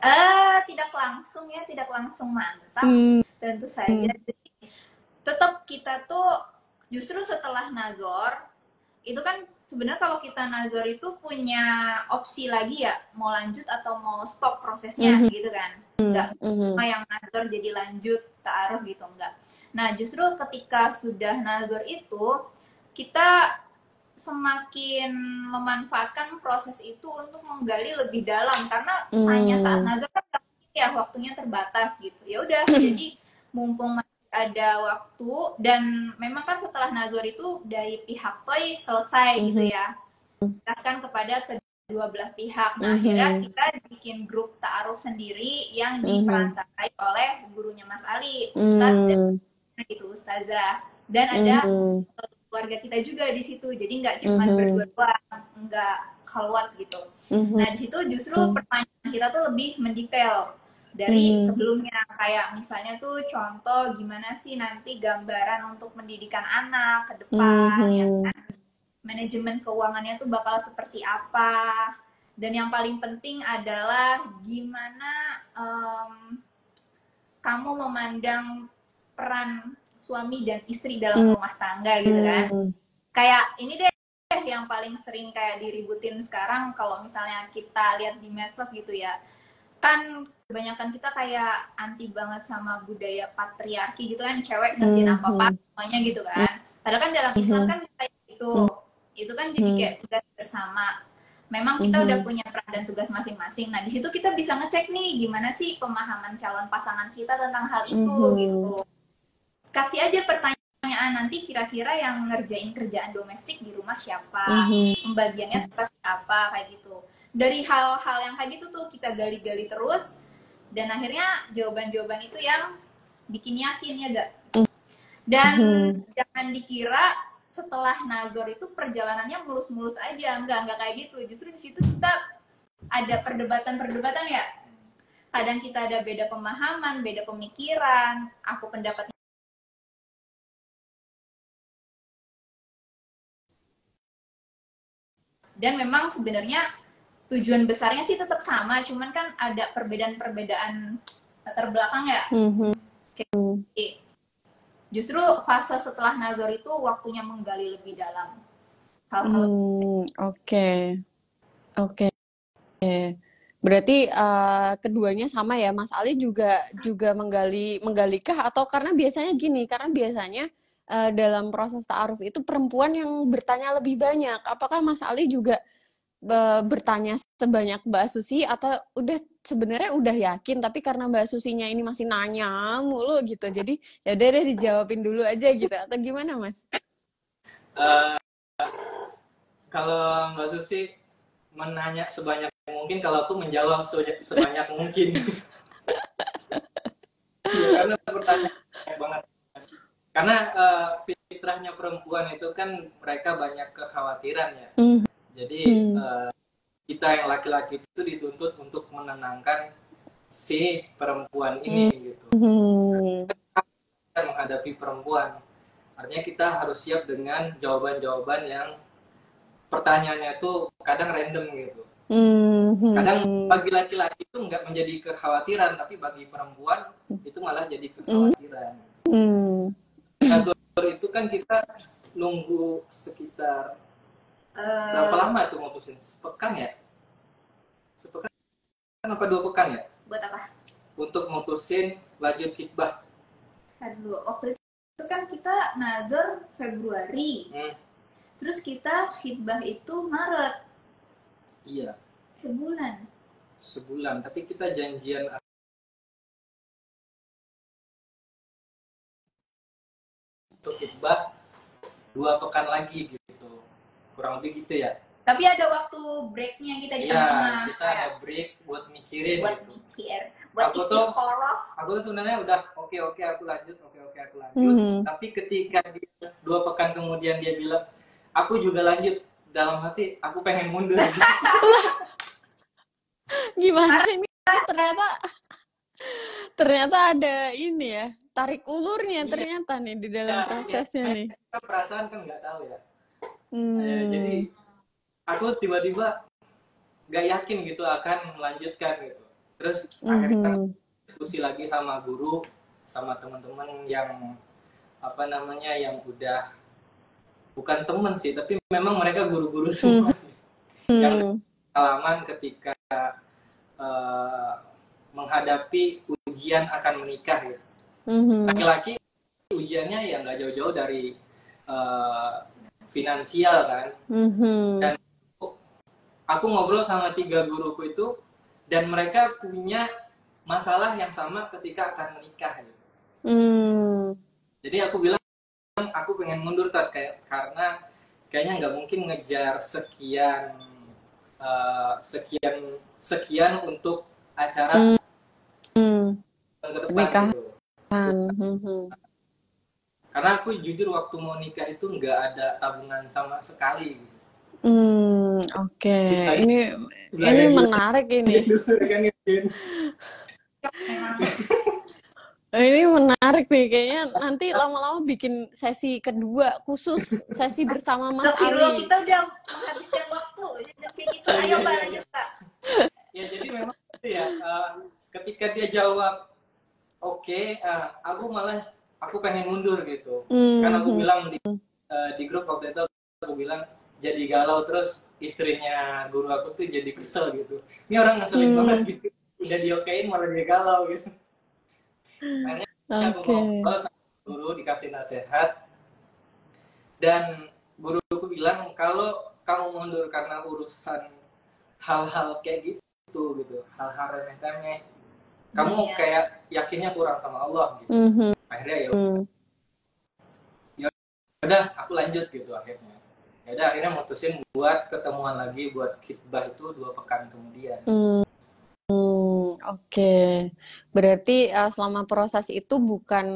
Tidak langsung mantap. Tentu saja. Jadi, tetap kita tuh justru setelah nazar itu kan sebenarnya kalau kita nazar itu punya opsi lagi ya, mau lanjut atau mau stop prosesnya gitu kan. Enggak semua yang nazar jadi lanjut ta'aruf gitu, enggak. Nah, justru ketika sudah nazar itu kita semakin memanfaatkan proses itu untuk menggali lebih dalam karena hanya saat nazar kan ya waktunya terbatas gitu. Ya udah, jadi mumpung ada waktu dan memang kan setelah nazar itu dari pihak toy selesai gitu ya, serahkan kepada kedua belah pihak. Nah, akhirnya kita bikin grup ta'aruf sendiri yang diperantarai oleh gurunya Mas Ali, Ustadz dan gitu, Ustazah, dan ada keluarga kita juga di situ, jadi nggak cuma berdua doang, nggak khalwat gitu. Nah, di situ justru pertanyaan kita tuh lebih mendetail dari sebelumnya, kayak misalnya tuh contoh gimana sih nanti gambaran untuk pendidikan anak ke depan, ya kan? Manajemen keuangannya tuh bakal seperti apa, dan yang paling penting adalah gimana kamu memandang peran suami dan istri dalam rumah tangga gitu kan. Kayak ini deh yang paling sering kayak diributin sekarang kalau misalnya kita lihat di medsos gitu ya. kan kebanyakan kita kayak anti banget sama budaya patriarki gitu kan, cewek ngertiin apa-apa semuanya gitu kan. Padahal kan dalam Islam kan kayak gitu. Itu kan jadi kayak tugas bersama. Memang kita udah punya peran dan tugas masing-masing. Nah, di situ kita bisa ngecek nih gimana sih pemahaman calon pasangan kita tentang hal itu gitu. Kasih aja pertanyaan, nanti kira-kira yang ngerjain kerjaan domestik di rumah siapa, pembagiannya seperti apa, kayak gitu. Dari hal-hal yang kayak gitu tuh kita gali-gali terus, dan akhirnya jawaban-jawaban itu yang bikin yakin ya gak? Dan jangan dikira setelah nazar itu perjalanannya mulus-mulus aja, enggak kayak gitu. Justru di situ kita ada perdebatan-perdebatan ya. Kadang kita ada beda pemahaman, beda pemikiran, aku pendapat. Dan memang sebenarnya tujuan besarnya sih tetap sama, cuman kan ada perbedaan-perbedaan latar belakang ya. Justru fase setelah nazar itu waktunya menggali lebih dalam hal-hal. Oke. Berarti keduanya sama ya, Mas Ali juga menggalikah, atau karena biasanya dalam proses ta'aruf itu perempuan yang bertanya lebih banyak. Apakah Mas Ali juga bertanya sebanyak Mbak Susi, atau sebenarnya udah yakin tapi karena Mbak Susinya ini masih nanya mulu gitu, jadi ya udah deh dijawabin dulu aja gitu, atau gimana Mas? Kalau Mbak Susi menanya sebanyak mungkin, kalau aku menjawab sebanyak mungkin. Ya, karena pertanyaan banget. Karena fitrahnya perempuan itu kan mereka banyak kekhawatiran ya. Jadi kita yang laki-laki itu dituntut untuk menenangkan si perempuan ini gitu. Kita menghadapi perempuan, artinya kita harus siap dengan jawaban-jawaban yang pertanyaannya tuh kadang random gitu. Kadang bagi laki-laki itu nggak menjadi kekhawatiran, tapi bagi perempuan itu malah jadi kekhawatiran. Nazar itu kan kita nunggu sekitar berapa lama tuh mutusin? Sepekan ya? Sepekan apa 2 pekan ya? Buat apa? Untuk mutusin lanjut khitbah. Aduh, waktu itu kan kita nazar Februari. Terus kita khitbah itu Maret. Iya. Sebulan, tapi kita janjian untuk khitbah 2 pekan lagi gitu. Kurang lebih gitu ya. Tapi ada waktu breaknya kita di tengah. Iya, kita ada break buat mikirin. Buat mikir, buat istiqoroh. Aku tuh sebenarnya udah oke aku lanjut. Tapi ketika 2 pekan kemudian dia bilang, aku juga lanjut, dalam hati aku pengen mundur. Gimana ini? Ternyata ada ini ya, tarik ulurnya ternyata nih di dalam prosesnya nih. Perasaan kan nggak tahu ya. Jadi aku tiba-tiba nggak yakin gitu akan melanjutkan gitu. Terus akhirnya diskusi lagi sama guru, sama teman-teman yang yang udah bukan teman sih, tapi memang mereka guru-guru semua sih. Yang pengalaman ketika menghadapi ujian akan menikah gitu. Laki-laki ujiannya ya nggak jauh-jauh dari finansial kan. Dan aku ngobrol sama 3 guruku itu, dan mereka punya masalah yang sama ketika akan menikah gitu. Jadi aku bilang, aku pengen mundur karena kayaknya nggak mungkin ngejar sekian untuk acara ke depan gitu. Karena aku jujur waktu mau nikah itu nggak ada tabungan sama sekali. Oke. Ini menarik ini. Ini menarik nih, kayaknya nanti lama-lama bikin sesi kedua khusus, sesi bersama Mas Ali. Kita udah menghabiskan waktu, kayak gitu. Ayo Mbak, lanjut Kak. Ya jadi memang itu ya, ketika dia jawab oke, aku pengen mundur gitu. Kan aku bilang di grup waktu itu, aku bilang jadi galau, terus istrinya guru aku tuh jadi kesel gitu. Ini orang ngeselin banget gitu. udah diokein malah dia galau gitu. Akhirnya aku ngobrol sama guru, dikasih nasihat, dan guruku bilang kalau kamu mundur karena urusan hal-hal kayak gitu, hal-hal remeh-temeh, kamu kayak yakinnya kurang sama Allah gitu. Akhirnya ya udah aku lanjut gitu akhirnya. Ya udah akhirnya mutusin buat ketemuan lagi buat khitbah itu 2 pekan kemudian. Oke. Berarti selama proses itu bukan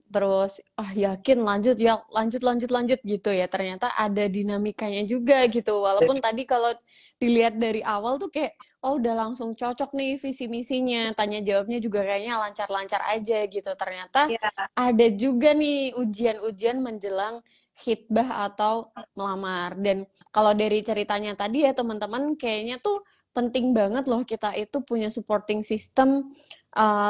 terus yakin lanjut ya lanjut gitu ya. Ternyata ada dinamikanya juga gitu. Walaupun tadi kalau dilihat dari awal tuh kayak udah langsung cocok nih visi misinya, tanya jawabnya juga kayaknya lancar-lancar aja gitu. Ternyata ada juga nih ujian-ujian menjelang khitbah atau melamar. Dan kalau dari ceritanya tadi ya teman-teman kayaknya tuh penting banget loh kita itu punya supporting system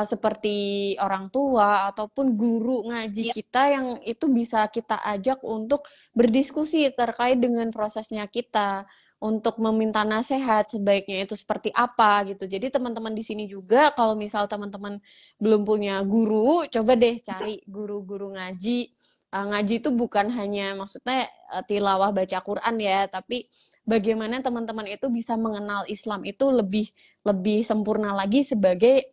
seperti orang tua ataupun guru ngaji kita yang itu bisa kita ajak untuk berdiskusi terkait dengan prosesnya kita, untuk meminta nasihat sebaiknya itu seperti apa gitu. Jadi teman-teman di sini juga kalau misal teman-teman belum punya guru, coba deh cari guru-guru ngaji. Ngaji itu bukan hanya maksudnya tilawah baca Quran ya, tapi bagaimana teman-teman itu bisa mengenal Islam itu lebih sempurna lagi sebagai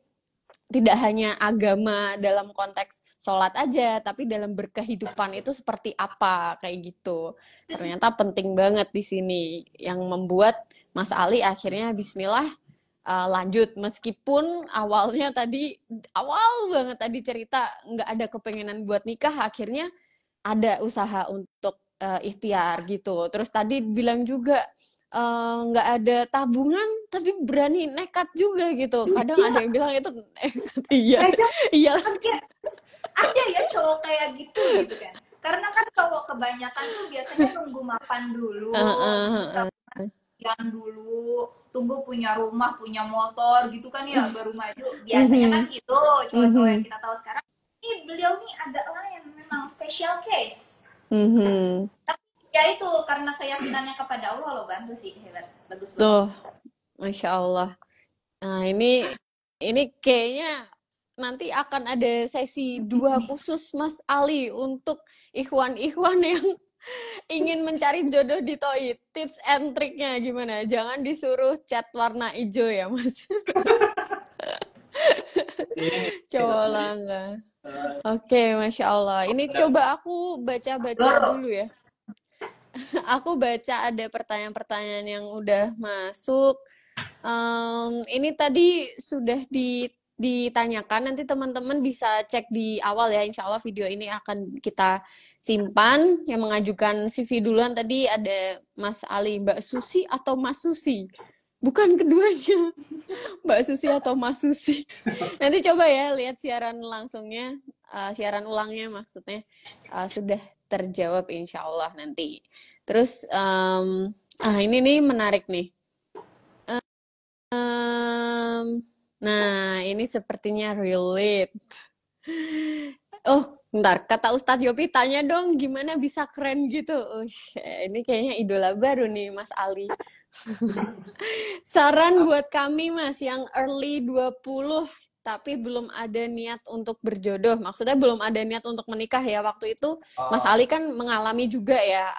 tidak hanya agama dalam konteks sholat aja, tapi dalam berkehidupan itu seperti apa kayak gitu. Ternyata penting banget di sini yang membuat Mas Ali akhirnya Bismillah lanjut meskipun awalnya tadi awal banget tadi cerita nggak ada kepengenan buat nikah, akhirnya ada usaha untuk ikhtiar gitu. Terus tadi bilang juga nggak ada tabungan tapi berani nekat juga gitu. Kadang ada yang bilang itu iya. Ada ya cowok kayak gitu kan. Karena kan cowok kebanyakan tuh biasanya nunggu mapan dulu, dulu, tunggu punya rumah, punya motor gitu kan ya baru maju. Biasanya kan gitu cowok-cowok yang kita tahu sekarang. Ini beliau nih agak lain, memang special case. Tapi ya itu karena keyakinannya kepada Allah loh, bantu sih, hebat, bagus banget. Tuh, Masya Allah. Nah ini kayaknya nanti akan ada sesi 2 khusus Mas Ali untuk ikhwan-ikhwan yang ingin mencari jodoh di TOI. Tips and triknya gimana? Jangan disuruh cat warna hijau ya Mas. Coba enggak. Oke, Masya Allah. Ini coba aku baca-baca dulu ya. Aku baca ada pertanyaan-pertanyaan yang udah masuk. Ini tadi sudah ditanyakan, nanti teman-teman bisa cek di awal ya. Insya Allah video ini akan kita simpan. Yang mengajukan CV duluan tadi ada Mas Ali, Mbak Susi atau Mas Susi? Bukan keduanya, Mbak Susi atau Mas Susi. Nanti coba ya lihat siaran langsungnya, siaran ulangnya maksudnya sudah terjawab insya Allah nanti. Terus ini nih menarik nih. Nah ini sepertinya relate. Oh bentar, kata Ustadz Yopi tanya dong gimana bisa keren gitu. Ini kayaknya idola baru nih Mas Ali. Saran buat kami Mas yang early 20 tapi belum ada niat untuk berjodoh. Maksudnya belum ada niat untuk menikah ya. Waktu itu Mas Ali kan mengalami juga ya,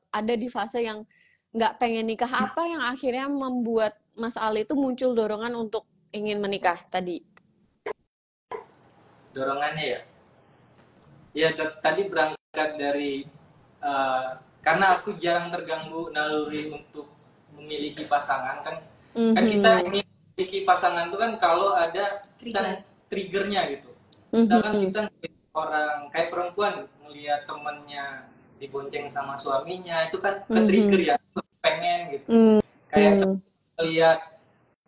ada di fase yang nggak pengen nikah. Apa yang akhirnya membuat Mas Ali itu muncul dorongan untuk ingin menikah tadi? Dorongannya ya tadi berangkat dari karena aku jarang terganggu naluri untuk memiliki pasangan kan. Kan kita ingin memiliki pasangan itu kan kalau ada triggernya gitu. Misalkan kita orang kayak perempuan melihat temennya dibonceng sama suaminya itu kan ke-trigger ya, pengen gitu. Kayak lihat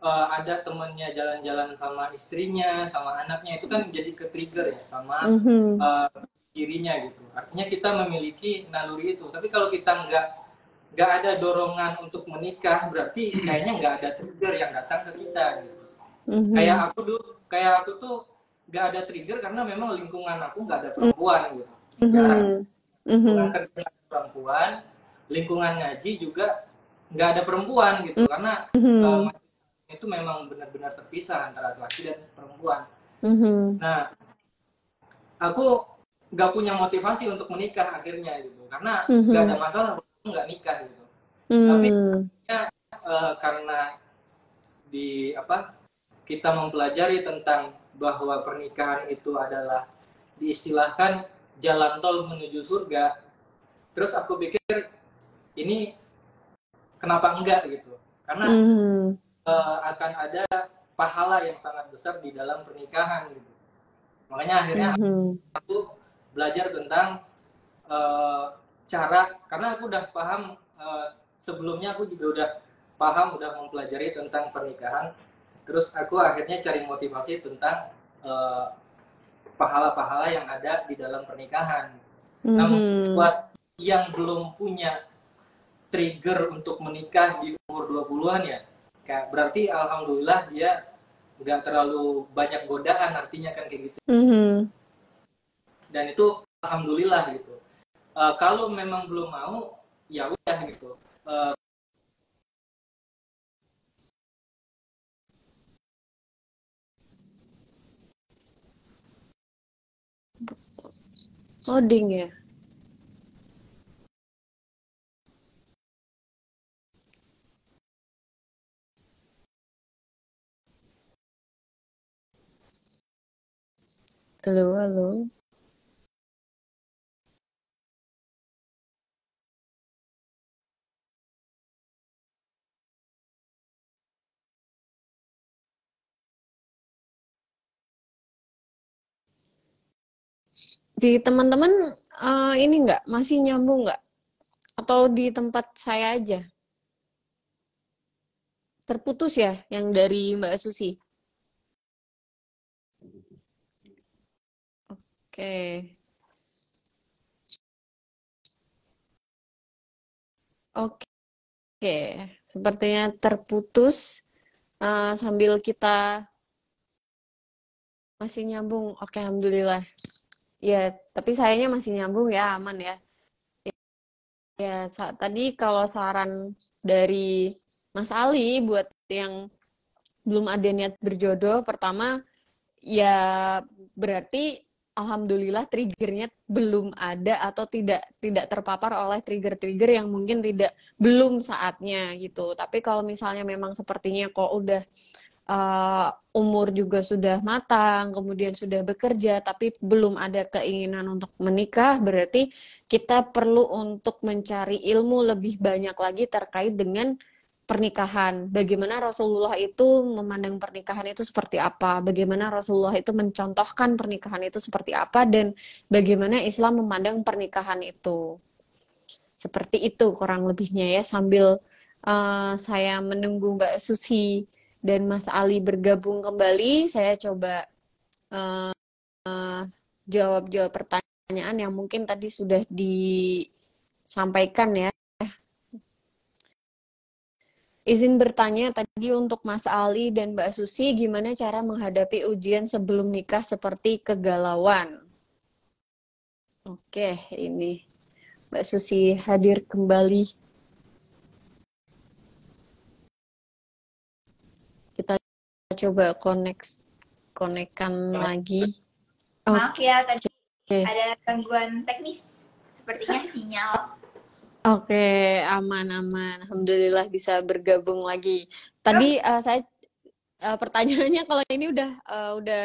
ada temennya jalan-jalan sama istrinya, sama anaknya itu kan jadi ke-trigger ya sama dirinya gitu. Artinya kita memiliki naluri itu. Tapi kalau kita nggak ada dorongan untuk menikah, berarti kayaknya nggak ada trigger yang datang ke kita gitu. Kayak aku tuh nggak ada trigger karena memang lingkungan aku nggak ada perempuan gitu. Lingkungan kerja perempuan, lingkungan ngaji juga nggak ada perempuan gitu. Karena itu memang benar-benar terpisah antara laki dan perempuan. Nah, aku nggak punya motivasi untuk menikah akhirnya gitu, karena nggak ada masalah aku nggak nikah gitu. Tapi ya, karena kita mempelajari tentang bahwa pernikahan itu adalah diistilahkan jalan tol menuju surga, terus aku pikir ini kenapa enggak gitu, karena akan ada pahala yang sangat besar di dalam pernikahan gitu. Makanya akhirnya aku belajar tentang cara, karena aku udah paham, sebelumnya aku juga udah paham, udah mempelajari tentang pernikahan, terus aku akhirnya cari motivasi tentang pahala-pahala yang ada di dalam pernikahan. Namun buat yang belum punya trigger untuk menikah di umur 20-an ya, kayak berarti alhamdulillah dia nggak terlalu banyak godaan, artinya kan kayak gitu. Dan itu alhamdulillah gitu. Kalau memang belum mau, ya udah gitu. Loading ya. Halo, halo. Di teman-teman ini nggak, masih nyambung nggak? Atau di tempat saya aja? Terputus ya yang dari Mbak Susi? Oke. Oke, sepertinya terputus. Sambil kita masih nyambung. Oke, alhamdulillah. Ya, tapi sayangnya masih nyambung ya, aman ya. Ya, tadi kalau saran dari Mas Ali buat yang belum ada niat berjodoh, pertama ya berarti alhamdulillah triggernya belum ada atau tidak terpapar oleh trigger-trigger yang mungkin belum saatnya gitu. Tapi kalau misalnya memang sepertinya kok udah umur juga sudah matang, kemudian sudah bekerja, tapi belum ada keinginan untuk menikah, berarti kita perlu untuk mencari ilmu lebih banyak lagi terkait dengan pernikahan. Bagaimana Rasulullah itu memandang pernikahan itu seperti apa, bagaimana Rasulullah itu mencontohkan pernikahan itu seperti apa, dan bagaimana Islam memandang pernikahan itu. Seperti itu kurang lebihnya ya, sambil saya menunggu Mbak Susi dan Mas Ali bergabung kembali, saya coba jawab-jawab pertanyaan yang mungkin tadi sudah disampaikan ya. Izin bertanya tadi untuk Mas Ali dan Mbak Susi, gimana cara menghadapi ujian sebelum nikah seperti kegalauan? Oke, ini Mbak Susi hadir kembali. Kita coba konekkan lagi. Maaf ya, tadi ada gangguan teknis, sepertinya sinyal. Oke, aman-aman. Alhamdulillah bisa bergabung lagi. Tadi saya pertanyaannya kalau ini udah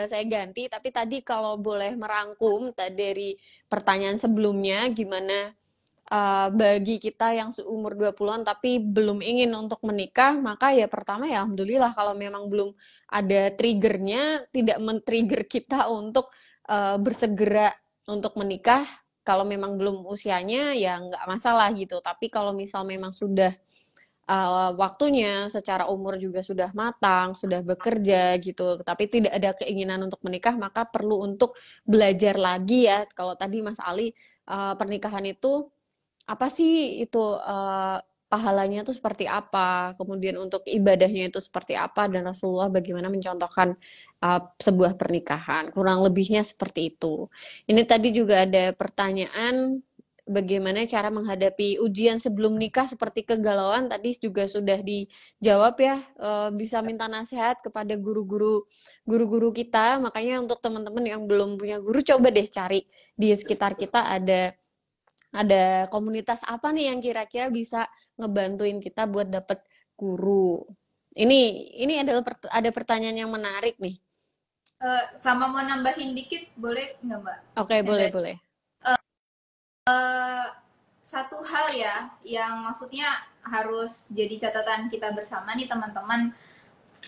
saya ganti, tapi tadi kalau boleh merangkum dari pertanyaan sebelumnya, gimana bagi kita yang seumur 20-an tapi belum ingin untuk menikah, maka ya pertama ya alhamdulillah kalau memang belum ada triggernya, tidak men-trigger kita untuk bersegera untuk menikah. Kalau memang belum usianya ya nggak masalah gitu. Tapi kalau misal memang sudah waktunya, secara umur juga sudah matang, sudah bekerja gitu, tapi tidak ada keinginan untuk menikah, maka perlu untuk belajar lagi ya. Kalau tadi Mas Ali, pernikahan itu apa sih itu pahalanya itu seperti apa, kemudian untuk ibadahnya itu seperti apa, dan Rasulullah bagaimana mencontohkan sebuah pernikahan. Kurang lebihnya seperti itu. Ini tadi juga ada pertanyaan bagaimana cara menghadapi ujian sebelum nikah seperti kegalauan tadi juga sudah dijawab ya. Bisa minta nasihat kepada guru-guru kita. Makanya untuk teman-teman yang belum punya guru, coba deh cari di sekitar kita ada komunitas apa nih yang kira-kira bisa ngebantuin kita buat dapet guru. Ini adalah ada pertanyaan yang menarik nih. Sama mau nambahin dikit, boleh nggak Mbak? Oke, boleh. Satu hal ya, yang maksudnya harus jadi catatan kita bersama nih teman-teman.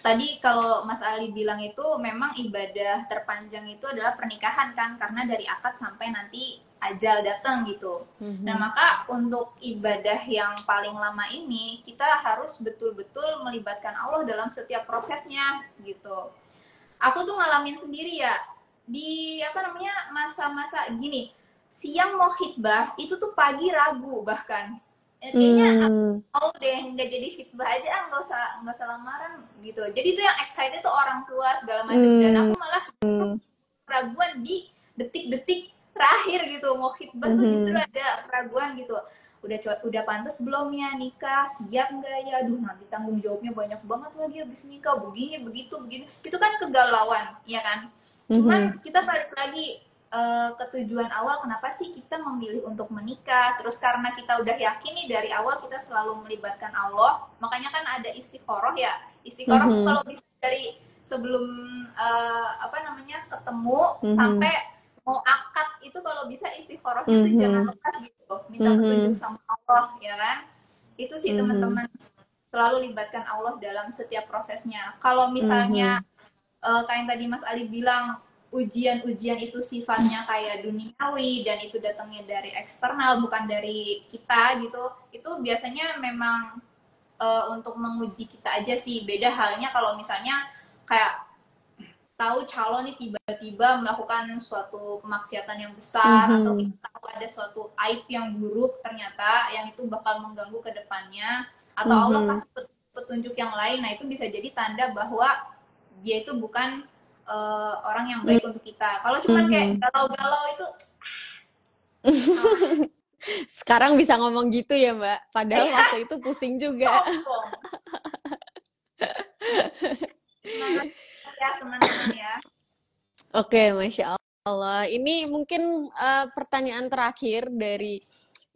Tadi kalau Mas Ali bilang itu memang ibadah terpanjang itu adalah pernikahan kan, karena dari akad sampai nanti ajal datang gitu. Nah maka untuk ibadah yang paling lama ini kita harus betul-betul melibatkan Allah dalam setiap prosesnya gitu. Aku tuh ngalamin sendiri ya di masa-masa gini, siang mau khitbah itu tuh pagi ragu bahkan kayaknya mau deh nggak jadi khitbah aja, nggak usah lamaran gitu. Jadi itu yang excited tuh orang tua segala macam, dan aku malah keraguan di detik-detik terakhir gitu mau khitbah tuh justru ada keraguan gitu. Udah pantas belum ya nikah, siap nggak ya, aduh nanti tanggung jawabnya banyak banget lagi habis nikah, begini begitu begini, itu kan kegalauan ya kan. Cuman kita balik lagi ke tujuan awal, kenapa sih kita memilih untuk menikah, terus karena kita udah yakin nih dari awal kita selalu melibatkan Allah, makanya kan ada istiqoroh ya. Istiqoroh kalau bisa dari sebelum ketemu sampai mau akad itu kalau bisa istiqorohnya tuh jangan lepas gitu, minta petunjuk sama Allah ya kan. Itu sih teman-teman, selalu libatkan Allah dalam setiap prosesnya. Kalau misalnya kayak yang tadi Mas Ali bilang, ujian-ujian itu sifatnya kayak duniawi dan itu datangnya dari eksternal bukan dari kita gitu, itu biasanya memang untuk menguji kita aja sih. Beda halnya kalau misalnya kayak tahu calon nih tiba-tiba melakukan suatu kemaksiatan yang besar, atau kita tahu ada suatu aib yang buruk ternyata yang itu bakal mengganggu ke depannya, atau Allah kasih petunjuk yang lain, nah itu bisa jadi tanda bahwa dia itu bukan orang yang baik untuk kita. Kalau cuman kayak galau-galau itu sekarang bisa ngomong gitu ya Mbak, padahal waktu itu pusing juga. Ya teman-teman ya. Oke, Masya Allah. Ini mungkin pertanyaan terakhir dari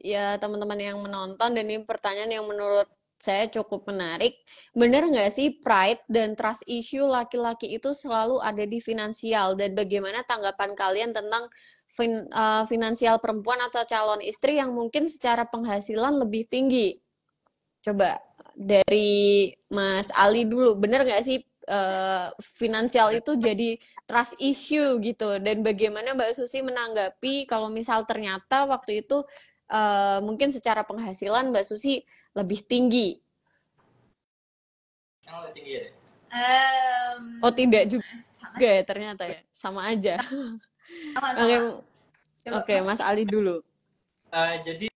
ya teman-teman yang menonton, dan ini pertanyaan yang menurut saya cukup menarik. Benar nggak sih pride dan trust issue laki-laki itu selalu ada di finansial, dan bagaimana tanggapan kalian tentang finansial perempuan atau calon istri yang mungkin secara penghasilan lebih tinggi? Coba dari Mas Ali dulu, benar nggak sih finansial itu jadi trust issue gitu, dan bagaimana Mbak Susi menanggapi kalau misal ternyata waktu itu mungkin secara penghasilan Mbak Susi lebih tinggi? Yang lebih tinggi ya? Oh tidak juga ya ternyata ya, sama aja. Oke, Mas Ali dulu. Jadi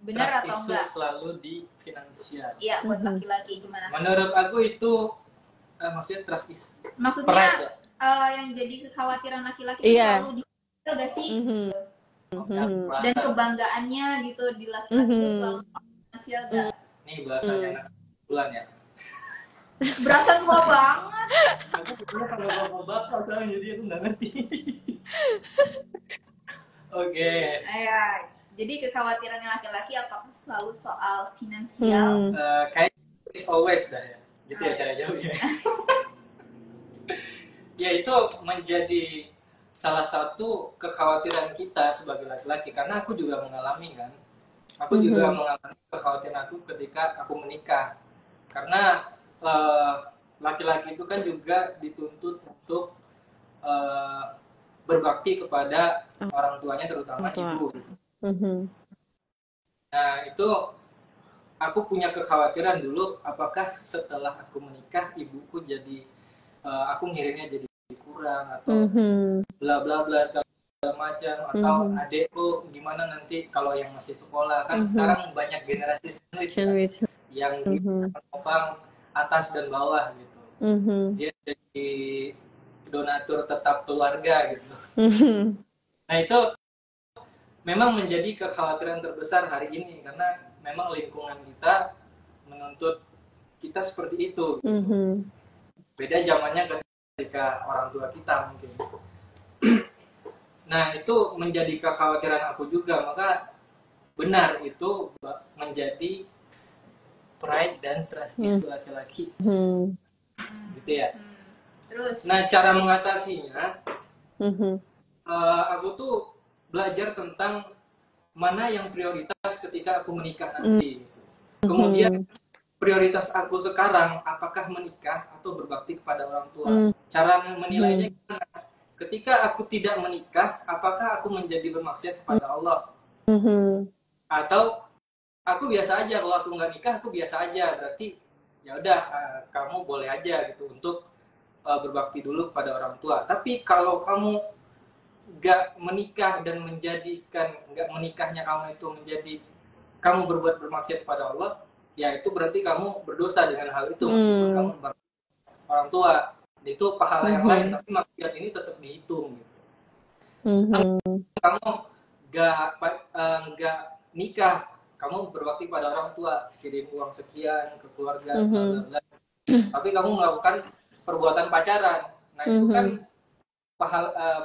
benar atau enggak selalu di finansial? Iya, buat laki-laki gimana? Menurut aku itu maksudnya trust issue. Maksudnya yang jadi kekhawatiran laki-laki itu selalu di enggak sih? Dan kebanggaannya gitu di laki-laki itu selalu finansial enggak? Nih bahasanya anak bulan ya. Berasa tua banget. Aku pikirnya kalau bapak soalnya jadi aku nggak ngerti. Oke. Jadi kekhawatirannya laki-laki apakah selalu soal finansial? Kayak is always dah ya. Gitu ya cara jawabnya. Ya itu menjadi salah satu kekhawatiran kita sebagai laki-laki, karena aku juga mengalami kan. Aku juga mengalami kekhawatiran aku ketika aku menikah. Karena laki-laki itu kan juga dituntut untuk berbakti kepada orang tuanya, terutama ibu. Nah itu aku punya kekhawatiran dulu, apakah setelah aku menikah ibuku jadi aku ngirimnya jadi kurang atau bla bla bla segala macam, atau adekku gimana nanti kalau yang masih sekolah kan. Sekarang banyak generasi sandwich yang menopang atas dan bawah gitu. Dia jadi donatur tetap keluarga gitu. Nah itu memang menjadi kekhawatiran terbesar hari ini, karena memang lingkungan kita menuntut kita seperti itu. Beda zamannya ketika orang tua kita mungkin. Nah, itu menjadi kekhawatiran aku juga, maka benar itu menjadi pride dan trust issue laki-laki. Gitu ya. Terus? Nah, cara mengatasinya, aku tuh belajar tentang mana yang prioritas ketika aku menikah nanti. Kemudian prioritas aku sekarang, apakah menikah atau berbakti kepada orang tua. Cara menilainya gimana? Ketika aku tidak menikah, apakah aku menjadi bermaksiat kepada Allah? Atau aku biasa aja, kalau aku nggak nikah, aku biasa aja. Berarti ya udah, kamu boleh aja gitu untuk berbakti dulu kepada orang tua. Tapi kalau kamu nggak menikah dan menjadikan nggak menikahnya kamu itu menjadi kamu berbuat bermaksiat kepada Allah, ya itu berarti kamu berdosa dengan hal itu. Meskipun kamu berbakti orang tua, itu pahala yang lain, tapi maksiat ini tetap dihitung. Gitu. Kamu nggak nikah, kamu berbakti pada orang tua, kirim uang sekian ke keluarga, tapi kamu melakukan perbuatan pacaran, nah itu kan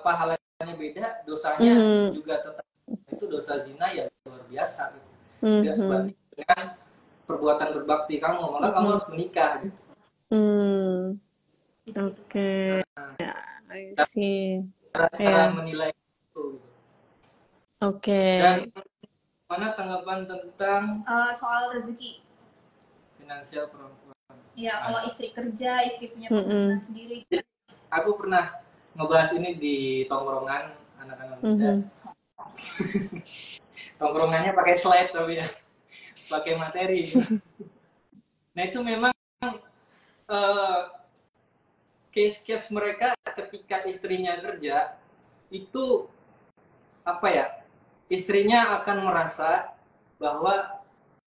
pahalanya beda, dosanya juga tetap, itu dosa zina yang luar biasa, gitu. Tidak sebanding dengan perbuatan berbakti kamu, maka kamu harus menikah. Gitu. Oke, I see. Cara menilai itu. Gitu. Oke. Dan mana tanggapan tentang soal rezeki finansial perempuan? Ya, kalau istri kerja, istri punya penghasilan sendiri. Aku pernah ngebahas ini di tongkrongan anak-anak muda. Tongkrongannya pakai slide tapi ya, pakai materi. Nah itu memang case-case mereka ketika istrinya kerja itu apa ya? Istrinya akan merasa bahwa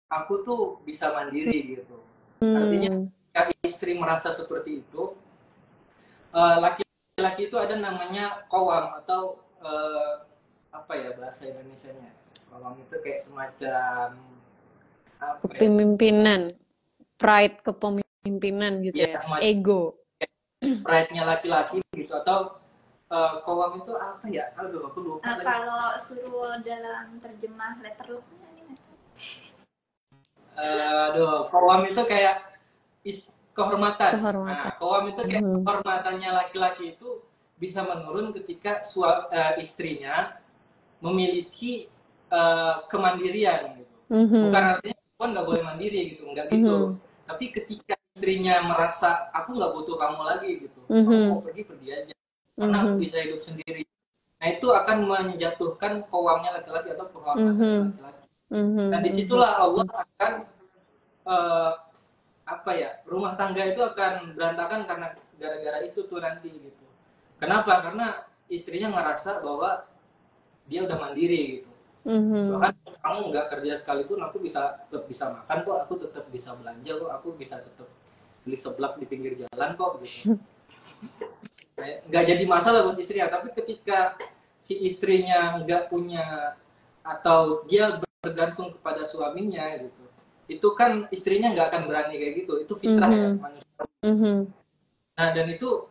aku tuh bisa mandiri gitu. Artinya ketika istri merasa seperti itu, laki-laki itu ada namanya qawam atau apa ya bahasa Indonesianya? Qawam itu kayak semacam kepemimpinan, pride kepemimpinan gitu ya, ego. Pride-nya laki-laki gitu, atau qawam itu apa ya? Aduh, aku lupa. Kalau suruh dalam terjemah letterlocknya ini. Qawam itu kayak kehormatan. Kehormatan. Nah, qawam itu kayak kehormatannya laki-laki itu bisa menurun ketika istrinya memiliki kemandirian gitu. Bukan artinya perempuan nggak boleh mandiri gitu, nggak gitu. Tapi ketika istrinya merasa aku nggak butuh kamu lagi gitu, kamu mau pergi aja, karena aku bisa hidup sendiri. Nah itu akan menjatuhkan qawamnya laki-laki atau kehormatan laki-laki. Dan disitulah Allah akan apa ya, rumah tangga itu akan berantakan karena gara-gara itu tuh nanti gitu. Kenapa? Karena istrinya ngerasa bahwa dia udah mandiri gitu. Bahkan kamu nggak kerja sekalipun aku tetap bisa makan kok, aku tetap bisa belanja kok, aku bisa tetap beli seblak di pinggir jalan kok gitu. Nggak jadi masalah buat istrinya. Tapi ketika si istrinya nggak punya atau dia bergantung kepada suaminya gitu, itu kan istrinya nggak akan berani kayak gitu. Itu fitrah ya manusia. Nah dan itu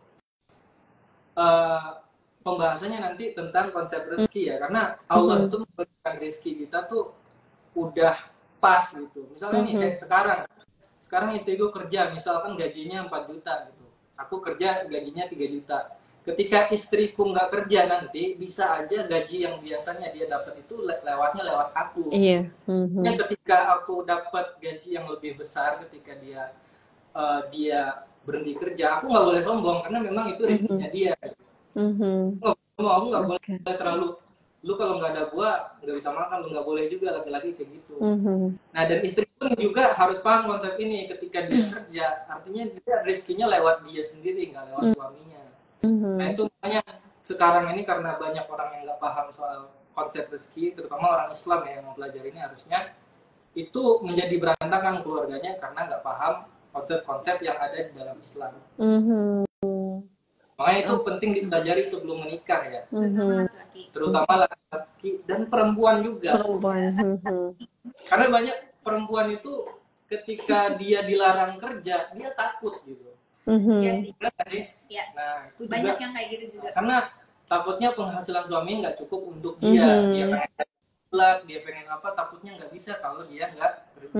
pembahasannya nanti tentang konsep rezeki ya, karena Allah itu memberikan rezeki kita tuh udah pas gitu. Misalnya nih kayak sekarang istriku kerja, misalkan gajinya 4 juta gitu, aku kerja gajinya 3 juta. Ketika istriku nggak kerja nanti bisa aja gaji yang biasanya dia dapat itu lewat aku. Iya. Ketika aku dapat gaji yang lebih besar ketika dia berhenti kerja, aku nggak boleh sombong karena memang itu rezekinya dia. Aku nggak boleh terlalu, lu kalau nggak ada gua nggak bisa makan, lu nggak boleh juga, laki-laki kayak gitu. Nah dan istri pun juga harus paham konsep ini. Ketika dia kerja, artinya dia rezekinya lewat dia sendiri, nggak lewat suaminya. Nah itu makanya sekarang ini karena banyak orang yang nggak paham soal konsep rezeki, terutama orang Islam ya yang mau belajar ini, harusnya itu menjadi berantakan keluarganya karena nggak paham konsep-konsep yang ada di dalam Islam. Maka Makanya itu penting dipelajari sebelum menikah ya. laki-laki. Terutama laki-laki dan perempuan juga. Karena banyak perempuan itu ketika dia dilarang kerja, dia takut gitu. Iya sih. Benar nggak sih? Iya. Nah, itu Banyak juga yang kayak gitu juga. karena takutnya penghasilan suami nggak cukup untuk dia. Dia pengen bulat, dia pengen apa, takutnya nggak bisa kalau dia nggak kerja.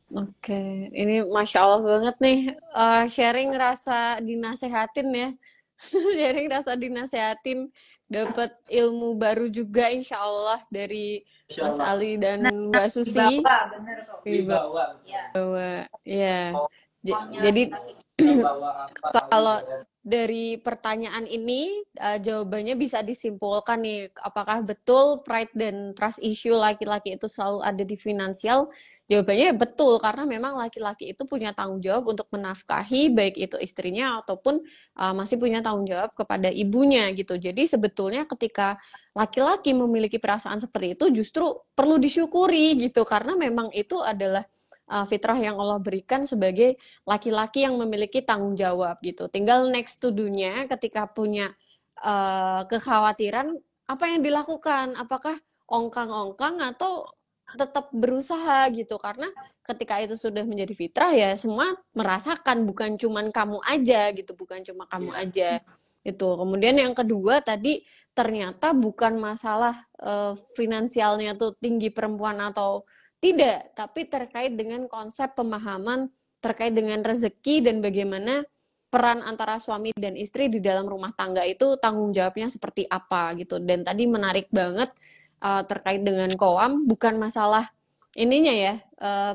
Oke, ini Masya Allah banget nih, sharing rasa dinasehatin ya. Sharing rasa dinasehatin, dapat ilmu baru juga insya Allah dari Insya Mas Allah. Ali dan Mbak Susi. Dibawa, bener kok. Dibawa. Iya. Ya, Uangnya jadi laki-laki. Dibawa apa? kalau dari pertanyaan ini jawabannya bisa disimpulkan nih, apakah betul pride dan trust issue laki-laki itu selalu ada di finansial? Jawabannya betul, karena memang laki-laki itu punya tanggung jawab untuk menafkahi baik itu istrinya ataupun masih punya tanggung jawab kepada ibunya gitu. Jadi sebetulnya ketika laki-laki memiliki perasaan seperti itu justru perlu disyukuri gitu, karena memang itu adalah fitrah yang Allah berikan sebagai laki-laki yang memiliki tanggung jawab gitu. Tinggal next to do-nya ketika punya kekhawatiran apa yang dilakukan, apakah ongkang-ongkang atau tetap berusaha gitu, karena ketika itu sudah menjadi fitrah ya semua merasakan, bukan cuman kamu aja gitu, bukan cuma kamu aja itu. Kemudian yang kedua tadi ternyata bukan masalah finansialnya tuh tinggi perempuan atau tidak, tapi terkait dengan konsep pemahaman terkait dengan rezeki dan bagaimana peran antara suami dan istri di dalam rumah tangga itu tanggung jawabnya seperti apa gitu. Dan tadi menarik banget terkait dengan koam, bukan masalah ininya ya,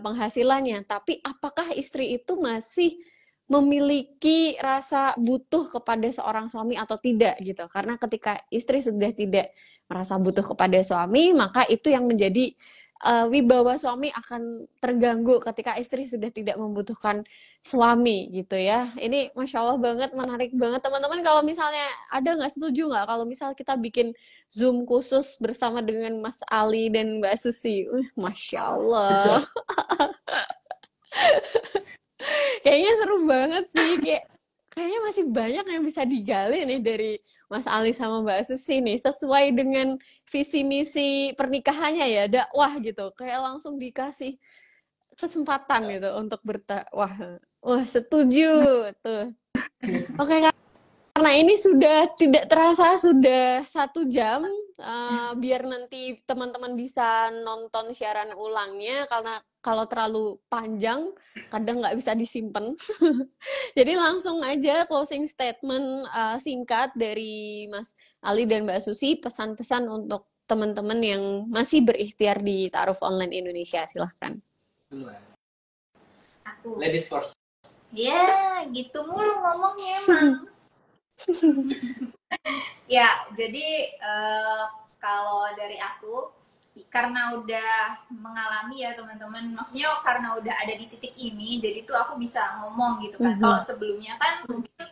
penghasilannya, tapi apakah istri itu masih memiliki rasa butuh kepada seorang suami atau tidak gitu. Karena ketika istri sudah tidak merasa butuh kepada suami, maka itu yang menjadi wibawa suami akan terganggu ketika istri sudah tidak membutuhkan suami gitu ya. Ini Masya Allah banget, menarik banget teman-teman. Kalau misalnya ada nggak, setuju nggak kalau misal kita bikin Zoom khusus bersama dengan Mas Ali dan Mbak Susi? Masya Allah. Kayaknya seru banget sih. Kayaknya masih banyak yang bisa digali nih dari Mas Ali sama Mbak Susi nih. Sesuai dengan visi misi pernikahannya ya, dakwah gitu. Kayak langsung dikasih kesempatan gitu untuk berdakwah. Wah, setuju tuh. Oke, karena ini sudah tidak terasa sudah 1 jam, biar nanti teman-teman bisa nonton siaran ulangnya, karena kalau terlalu panjang kadang nggak bisa disimpan. Jadi langsung aja closing statement singkat dari Mas Ali dan Mbak Susi, pesan-pesan untuk teman-teman yang masih berikhtiar di Ta'aruf Online Indonesia, silahkan. Aku. Ladies first. Ya, gitu mulu ngomongnya emang. Ya, jadi kalau dari aku, karena udah mengalami ya teman-teman, maksudnya karena udah ada di titik ini, jadi tuh aku bisa ngomong gitu kan. Kalau sebelumnya kan mungkin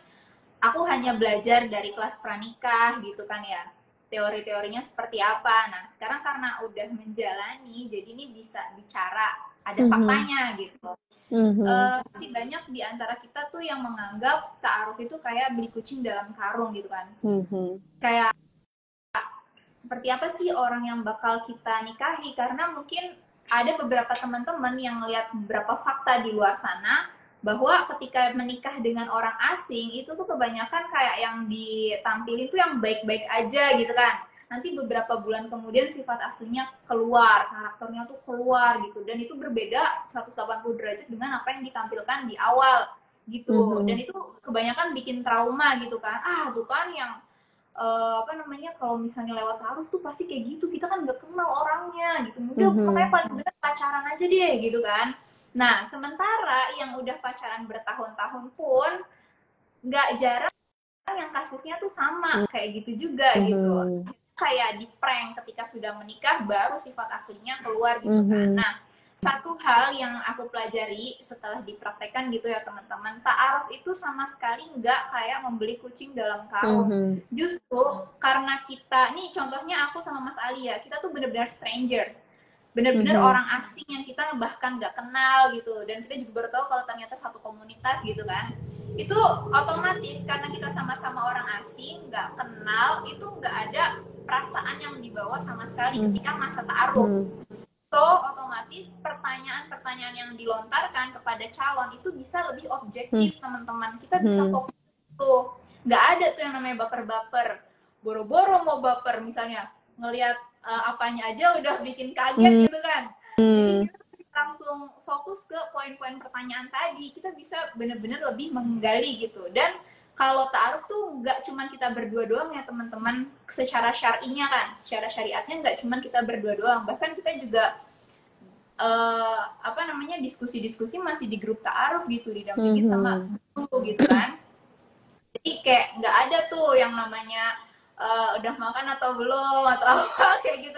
aku hanya belajar dari kelas pranikah gitu kan ya, teori-teorinya seperti apa. Nah sekarang karena udah menjalani, jadi ini bisa bicara, ada faktanya gitu. Masih banyak di antara kita tuh yang menganggap ta'aruf itu kayak beli kucing dalam karung gitu kan. Kayak seperti apa sih orang yang bakal kita nikahi, karena mungkin ada beberapa teman-teman yang lihat beberapa fakta di luar sana bahwa ketika menikah dengan orang asing itu tuh kebanyakan kayak yang ditampilin tuh yang baik-baik aja gitu kan. Nanti beberapa bulan kemudian sifat aslinya keluar, karakternya tuh keluar gitu, dan itu berbeda 180 derajat dengan apa yang ditampilkan di awal gitu. Dan itu kebanyakan bikin trauma gitu kan. Tuh kan yang kalau misalnya lewat ta'aruf tuh pasti kayak gitu, kita kan nggak kenal orangnya gitu, udah makanya paling bener pacaran aja deh gitu kan. Nah sementara yang udah pacaran bertahun-tahun pun nggak jarang yang kasusnya tuh sama kayak gitu juga gitu, kayak di prank ketika sudah menikah baru sifat aslinya keluar gitu kan. Nah satu hal yang aku pelajari setelah dipraktekkan gitu ya teman-teman, ta'aruf itu sama sekali nggak kayak membeli kucing dalam karung. Justru karena kita, nih contohnya aku sama Mas Ali ya, kita tuh bener-bener stranger, bener-bener orang asing yang kita bahkan nggak kenal gitu, dan kita juga baru tahu kalau ternyata satu komunitas gitu kan. itu otomatis karena kita sama-sama orang asing, nggak kenal, itu nggak ada perasaan yang dibawa sama sekali ketika masa ta'aruf. So, otomatis pertanyaan-pertanyaan yang dilontarkan kepada calon itu bisa lebih objektif, teman-teman. Kita bisa fokus tuh. Nggak ada tuh yang namanya baper-baper. Boro-boro mau baper, misalnya. Ngelihat apanya aja udah bikin kaget gitu kan. Jadi kita langsung fokus ke poin-poin pertanyaan tadi. Kita bisa benar-benar lebih menggali gitu. Dan kalau ta'aruf tuh nggak cuma kita berdua doang ya teman-teman, secara syar'inya kan, secara syariatnya nggak cuma kita berdua doang, bahkan kita juga diskusi-diskusi masih di grup ta'aruf gitu, didampingi sama guru gitu kan. Jadi kayak nggak ada tuh yang namanya udah makan atau belum atau apa kayak gitu.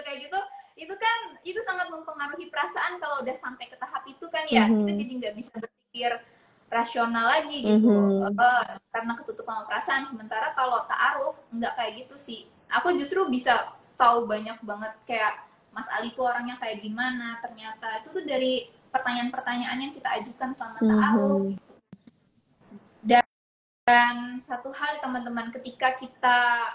Itu sangat mempengaruhi perasaan kalau udah sampai ke tahap itu kan ya. Kita jadi nggak bisa berpikir rasional lagi gitu, karena ketutup sama perasaan. Sementara kalau ta'aruf nggak kayak gitu sih. Aku justru bisa tahu banyak banget kayak Mas Ali tuh orangnya kayak gimana, ternyata itu tuh dari pertanyaan-pertanyaan yang kita ajukan selama ta'aruf gitu. Dan satu hal teman-teman, ketika kita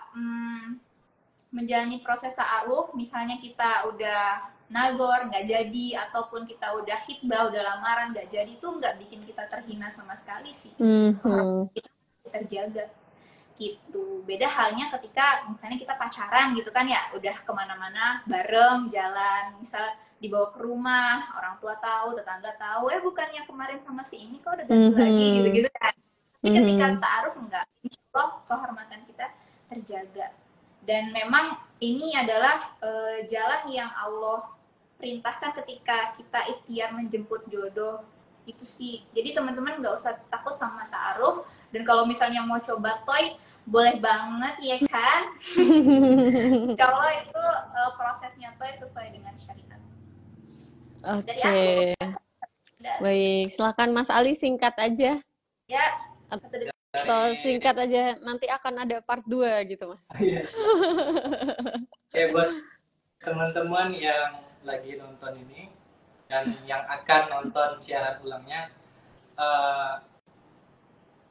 menjalani proses ta'aruf, misalnya kita udah nazor nggak jadi, ataupun kita udah khitbah, udah lamaran nggak jadi, tuh nggak bikin kita terhina sama sekali sih. Kita terjaga gitu. Beda halnya ketika misalnya kita pacaran gitu kan ya, udah kemana-mana bareng jalan, misal dibawa ke rumah, orang tua tahu, tetangga tahu, bukannya kemarin sama si ini kok udah ganti lagi gitu-gitu kan. Tapi ketika ta'aruf enggak, insya Allah kehormatan kita terjaga. Dan memang ini adalah jalan yang Allah perintahkan ketika kita ikhtiar menjemput jodoh itu sih. Jadi teman-teman nggak usah takut sama ta'aruf. Dan kalau misalnya mau coba toy, boleh banget ya kan. Insya Allah itu prosesnya toy sesuai dengan syariat. Oke. Baik, silakan Mas Ali singkat aja. Ya. Atau singkat aja, nanti akan ada part 2 gitu Mas. Buat teman-teman yang lagi nonton ini dan yang akan nonton siaran ulangnya,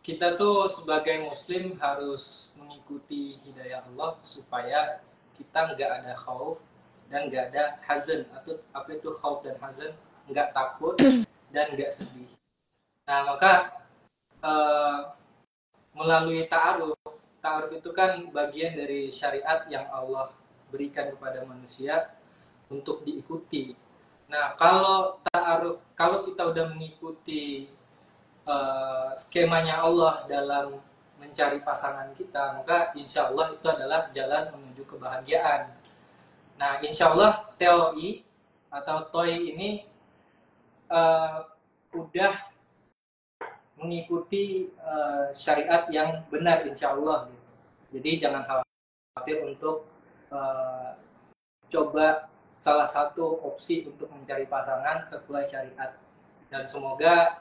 kita tuh sebagai muslim harus mengikuti hidayah Allah supaya kita nggak ada khauf dan nggak ada hazan. Atau apa itu khauf dan hazan? Nggak takut dan nggak sedih. Nah, maka melalui ta'aruf itu kan bagian dari syariat yang Allah berikan kepada manusia untuk diikuti. Nah, kalau ta'aruf, kalau kita udah mengikuti skemanya Allah dalam mencari pasangan kita, maka insya Allah itu adalah jalan menuju kebahagiaan. Nah, insya Allah TOI atau TOI ini udah mengikuti syariat yang benar insya Allah. Jadi jangan khawatir untuk coba salah satu opsi untuk mencari pasangan sesuai syariat. Dan semoga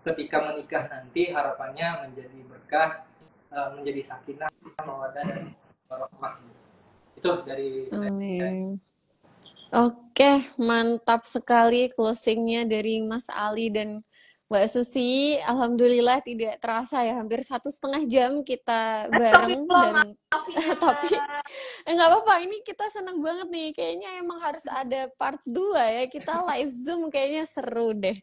ketika menikah nanti harapannya menjadi berkah, menjadi sakinah, mawaddah dan warahmah. Itu dari saya. Oke, mantap sekali closingnya dari Mas Ali dan Mbak Susi. Alhamdulillah tidak terasa ya, hampir 1,5 jam kita bareng. Dan tapi nggak apa-apa, ini kita senang banget nih. Kayaknya emang harus ada part 2 ya. Kita live Zoom kayaknya seru deh.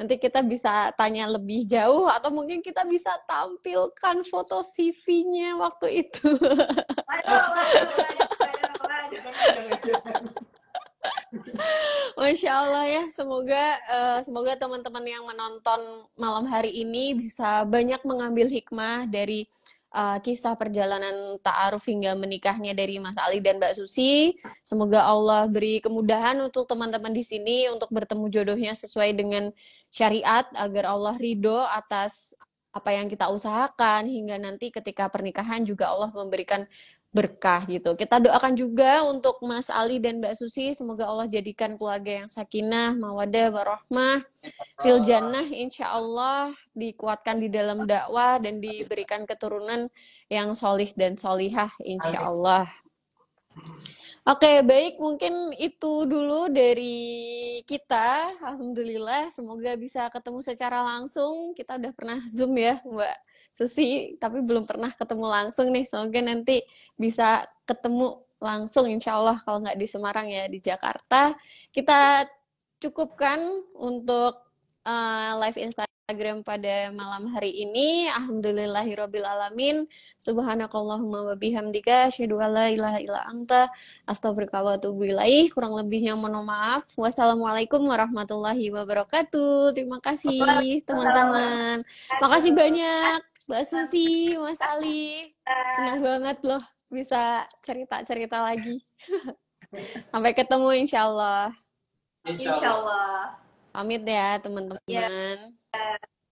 Nanti kita bisa tanya lebih jauh, atau mungkin kita bisa tampilkan foto CV-nya waktu itu. Masya Allah ya, semoga teman-teman yang menonton malam hari ini bisa banyak mengambil hikmah dari kisah perjalanan ta'aruf hingga menikahnya dari Mas Ali dan Mbak Susi. Semoga Allah beri kemudahan untuk teman-teman di sini untuk bertemu jodohnya sesuai dengan syariat, agar Allah ridho atas apa yang kita usahakan, hingga nanti ketika pernikahan juga Allah memberikan berkah gitu. Kita doakan juga untuk Mas Ali dan Mbak Susi, semoga Allah jadikan keluarga yang sakinah, mawaddah, warahmah, fil jannah, insya Allah dikuatkan di dalam dakwah dan diberikan keturunan yang solih dan solihah, insya Allah. Oke, baik. Mungkin itu dulu dari kita. Alhamdulillah, semoga bisa ketemu secara langsung. Kita udah pernah Zoom ya, Mbak Susi, tapi belum pernah ketemu langsung nih. Semoga nanti bisa ketemu langsung, insya Allah, kalau nggak di Semarang ya, di Jakarta. Kita cukupkan untuk live Instagram pada malam hari ini. Alhamdulillahirabbil alamin. Subhanakallahumma wa bihamdika asyhadu an la ilaha illa anta astaghfiruka wa atubu ilaih. Kurang lebihnya mohon maaf. Wassalamualaikum warahmatullahi wabarakatuh. Terima kasih teman-teman. Makasih banyak Mbak Susi, Mas Ali. Senang banget loh bisa cerita-cerita lagi. Sampai ketemu insya Allah. Insya Insya Allah. Allah. Pamit ya Ya. teman-teman.